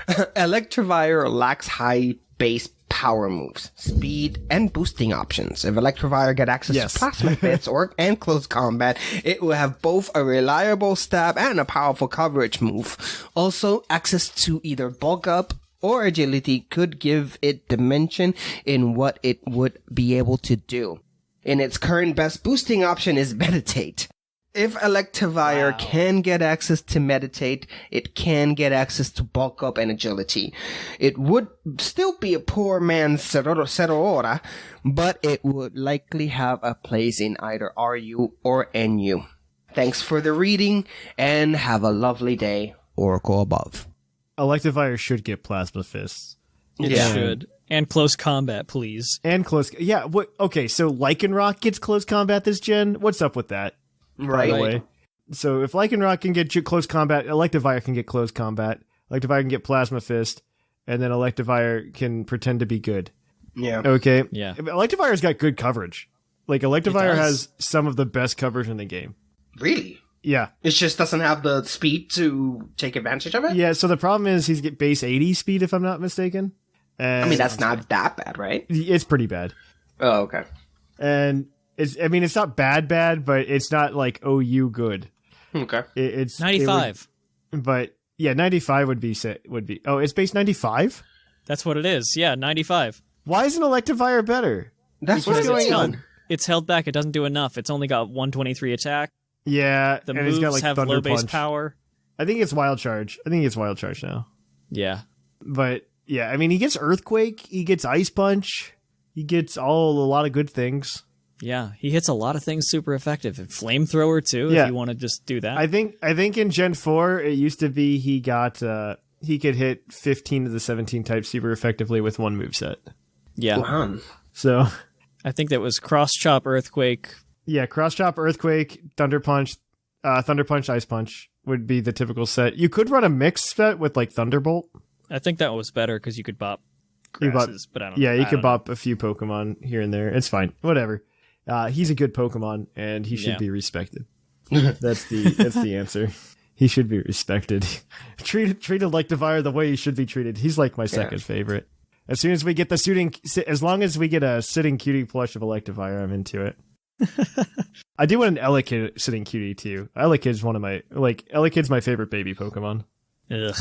Electivire lacks high base power moves, speed, and boosting options. If Electivire get access to Plasma Fits and Close Combat, it will have both a reliable stab and a powerful coverage move. Also, access to either Bulk Up or Agility could give it dimension in what it would be able to do. in its current best boosting option is Meditate. If Electivire can get access to Meditate, it can get access to Bulk Up and Agility. It would still be a poor man's Zeraora, but it would likely have a place in either RU or NU. Thanks for the reading, and have a lovely day. Oracle above. Electivire should get Plasma Fists. It should. And close combat, please. And close... Yeah, what? Okay, so Lycanroc gets close combat this gen? What's up with that? Right. By the way. So if Lycanroc can get close combat, Electivire can get close combat. Electivire can get Plasma Fist, and then Electivire can pretend to be good. Yeah. Okay? Yeah. Electivire's got good coverage. Like, Electivire has some of the best coverage in the game. Really? Yeah. It just doesn't have the speed to take advantage of it? Yeah, so the problem is he's get base 80 speed, if I'm not mistaken. And I mean, that's not that bad, right? It's pretty bad. Oh, okay. And it's not bad, but it's not like OU good. Okay. It's 95. But yeah, 95 would be. Oh, it's base 95? That's what it is. Yeah, 95. Why isn't Electivire better? That's what's going on. It's held back. It doesn't do enough. It's only got 123 attack. Yeah, The and moves he's got like have Thunder low base Punch. power. I think it's Wild Charge. Now. Yeah. But yeah, I mean, he gets Earthquake, he gets Ice Punch, he gets a lot of good things. Yeah, he hits a lot of things super effective. And Flamethrower too, Yeah. if you want to just do that. I think in Gen 4 it used to be he could hit 15 of the 17 types super effectively with one moveset. Yeah. Wow. So I think that was Cross Chop, Earthquake. yeah, Cross Chop, Earthquake, Thunder Punch, Ice Punch would be the typical set. You could run a mix set with like Thunderbolt. I think that was better because you could bop You bop- grasses, but I don't Yeah, you I could don't know. bop a few Pokemon here and there. It's fine. Whatever. He's a good Pokemon and he should Yeah. be respected. That's the answer. He should be respected. treated Electivire the way he should be treated. He's like my second favorite. As soon as we get as long as we get a sitting cutie plush of Electivire, I'm into it. I do want an Elekid sitting cutie too. Elekid's Elekid's my favorite baby Pokemon Ugh.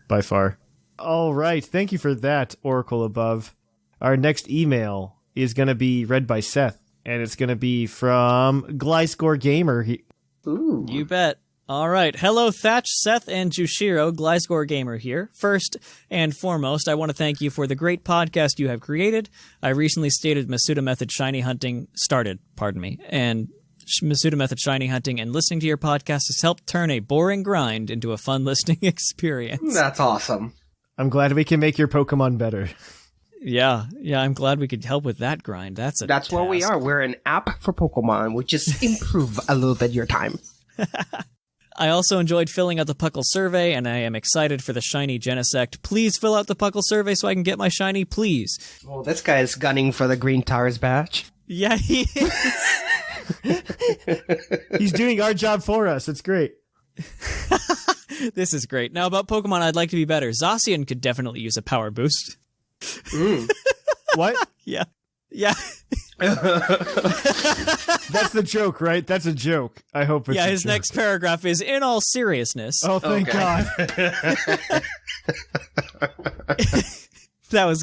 by far. All right, thank you for that, Oracle above. Our next email is going to be read by Seth, and it's going to be from Gliscor Gamer. Ooh. You bet. All right. Hello, Thatch, Seth, and Jushiro. Gliscor Gamer here. First and foremost, I want to thank you for the great podcast you have created. I recently started Masuda Method Shiny Hunting, and Masuda Method Shiny Hunting, and listening to your podcast has helped turn a boring grind into a fun listening experience. That's awesome. I'm glad we can make your Pokemon better. Yeah, I'm glad we could help with that grind. That's what we task. are. We're an app for Pokemon. We just improve a little bit your time. I also enjoyed filling out the PUCL survey, and I am excited for the shiny Genesect. Please fill out the PUCL survey so I can get my shiny, please. Well, this guy is gunning for the Green Towers badge. Yeah, he is. He's doing our job for us. It's great. This is great. Now, about Pokemon, I'd like to be better. Zacian could definitely use a power boost. What? Yeah. That's the joke, right? That's a joke. I hope it's Yeah, a his joke. next paragraph is, in all seriousness. Oh, thank God. That was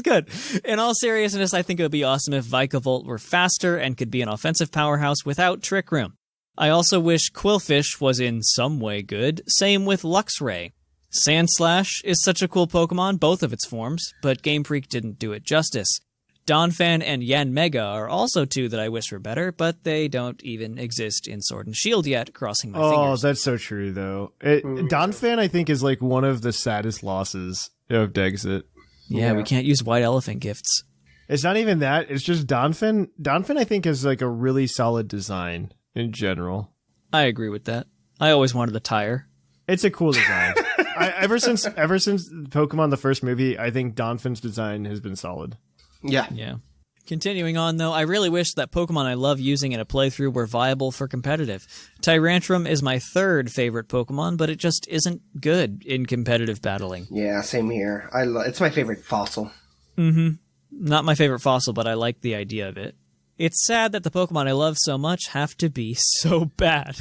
good. In all seriousness, I think it would be awesome if Vikavolt were faster and could be an offensive powerhouse without Trick Room. I also wish Quillfish was in some way good. Same with Luxray. Sandslash is such a cool Pokemon, both of its forms, but Game Freak didn't do it justice. Donphan and Yanmega are also two that I wish were better, but they don't even exist in Sword and Shield yet, crossing my fingers. That's so true, though. Donphan, I think, is like one of the saddest losses of Dexit. Yeah, we can't use White Elephant gifts. It's not even that. It's just Donphan. Donphan, I think, is like a really solid design in general. I agree with that. I always wanted the tire. It's a cool design. Ever since Pokemon the first movie, I think Donphan's design has been solid. Yeah. Continuing on, though, I really wish that Pokemon I love using in a playthrough were viable for competitive. Tyrantrum is my third favorite Pokemon, but it just isn't good in competitive battling. Yeah, same here. It's my favorite fossil. Not my favorite fossil, but I like the idea of it. It's sad that the Pokemon I love so much have to be so bad.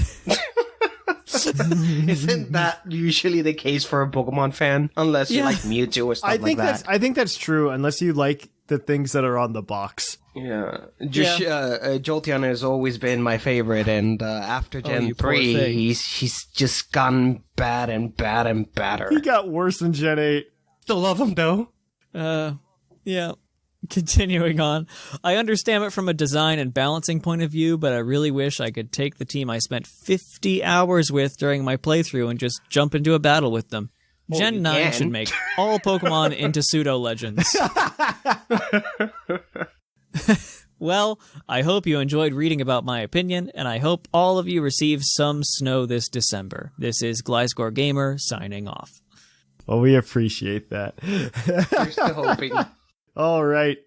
Isn't that usually the case for a Pokemon fan? Unless you like Mewtwo or stuff like that. I think that's true. Unless you like the things that are on the box. Yeah. Jolteon has always been my favorite, and after Gen 3, he's just gotten bad and bad and badder. He got worse in Gen 8. Still love him, though. Yeah. Continuing on, I understand it from a design and balancing point of view, but I really wish I could take the team I spent 50 hours with during my playthrough and just jump into a battle with them. Gen 9 should make all Pokemon into pseudo-legends. Well, I hope you enjoyed reading about my opinion, and I hope all of you receive some snow this December. This is Gliscor Gamer signing off. Well, we appreciate that. We're still hoping. All right.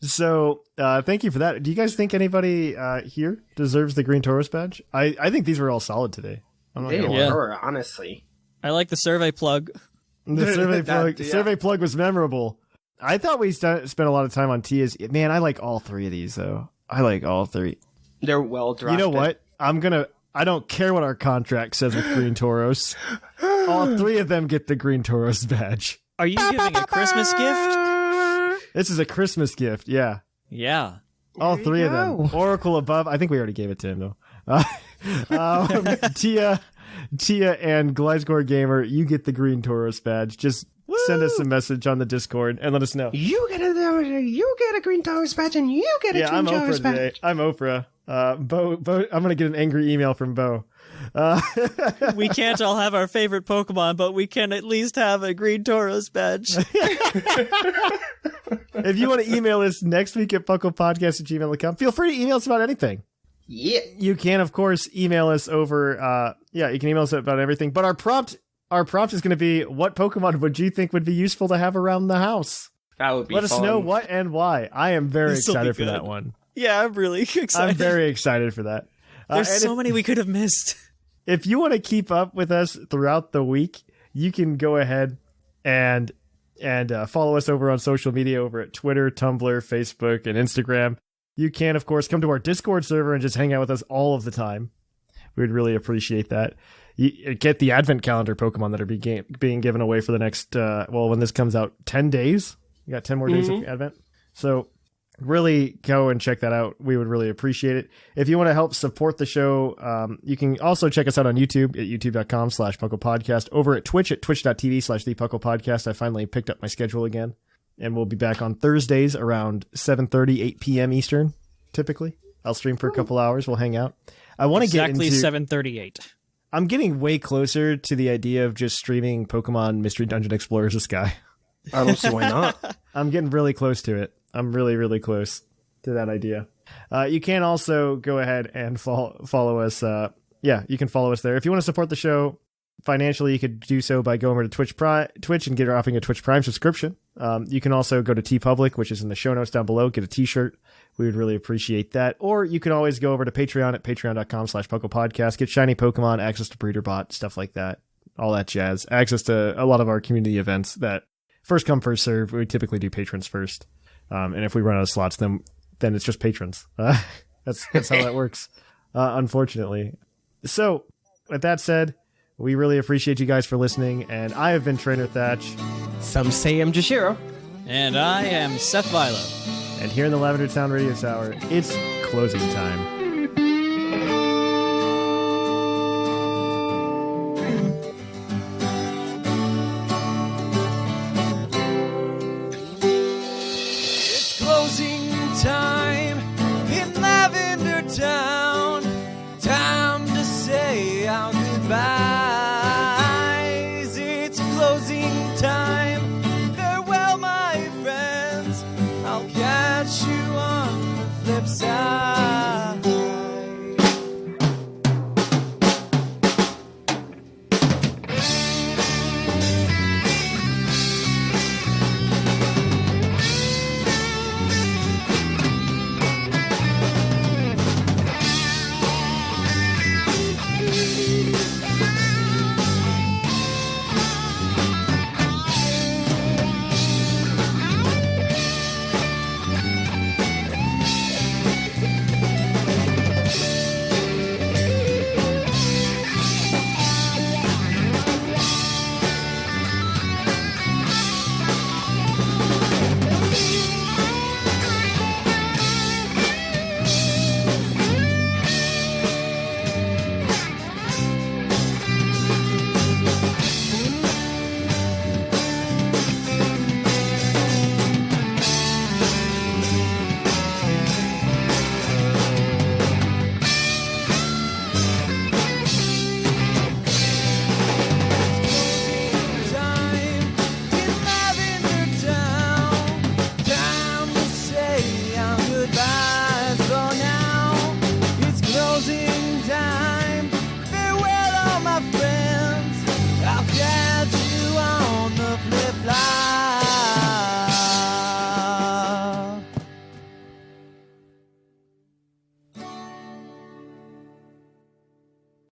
So, thank you for that. Do you guys think anybody here deserves the Green Tauros badge? I think these were all solid today. They were, honestly. I like the survey plug. The survey plug was memorable. I thought we spent a lot of time on Tia's. Man, I like all three of these, though. I like all three. They're well drafted. You know what? I don't care what our contract says with Green Tauros. All three of them get the Green Tauros badge. Are you giving a Christmas gift? This is a Christmas gift, yeah. Yeah. All three of them. Oracle above. I think we already gave it to him, though. Tia and Gliscor Gamer, you get the Green Tauros badge. Just send us a message on the Discord and let us know. You get a Green Tauros badge, and you get a Green Tauros badge. Today. I'm Oprah. Bo, I'm going to get an angry email from Bo. We can't all have our favorite Pokemon, but we can at least have a Green Tauros badge. If you want to email us next week at puclpodcast@gmail.com, feel free to email us about anything. Yeah. You can, of course, email us over, you can email us about everything, but our prompt is going to be, what Pokemon would you think would be useful to have around the house? That would be Let fun. us know what and why. I am very excited for that one. Yeah, I'm really excited. I'm very excited for that. There's so many we could have missed. If you want to keep up with us throughout the week, you can go ahead and follow us over on social media over at Twitter, Tumblr, Facebook, and Instagram. You can, of course, come to our Discord server and just hang out with us all of the time. We would really appreciate that. You get the Advent Calendar Pokemon that are being given away for the next, when this comes out, 10 days. You got 10 more days of Advent. So really go and check that out. We would really appreciate it. If you want to help support the show, you can also check us out on YouTube at youtube.com/PuclPodcast, over at Twitch at twitch.tv/ThePuclPodcast. I finally picked up my schedule again, and we'll be back on Thursdays around 7:30, 8 p.m. Eastern, typically. I'll stream for a couple hours. We'll hang out. I want to get into... Exactly 7:38. I'm getting way closer to the idea of just streaming Pokemon Mystery Dungeon Explorers of Sky. I don't see why not. I'm getting really close to it. I'm really, really close to that idea. You can also go ahead and follow us. You can follow us there. If you want to support the show financially, you could do so by going over to Twitch and dropping a Twitch Prime subscription. You can also go to TeePublic, which is in the show notes down below, get a t-shirt. We would really appreciate that. Or you can always go over to Patreon at patreon.com/PuclPodcast, get shiny Pokemon, access to BreederBot, stuff like that. All that jazz. Access to a lot of our community events that first come, first serve. We typically do patrons first. And if we run out of slots, then it's just patrons. That's how that works, unfortunately. So, with that said, we really appreciate you guys for listening, and I have been Trainer Thatch. Some say I'm Jushiro. And I am Seth Vilo. And here in the Lavender Town Radio Tower, it's closing time.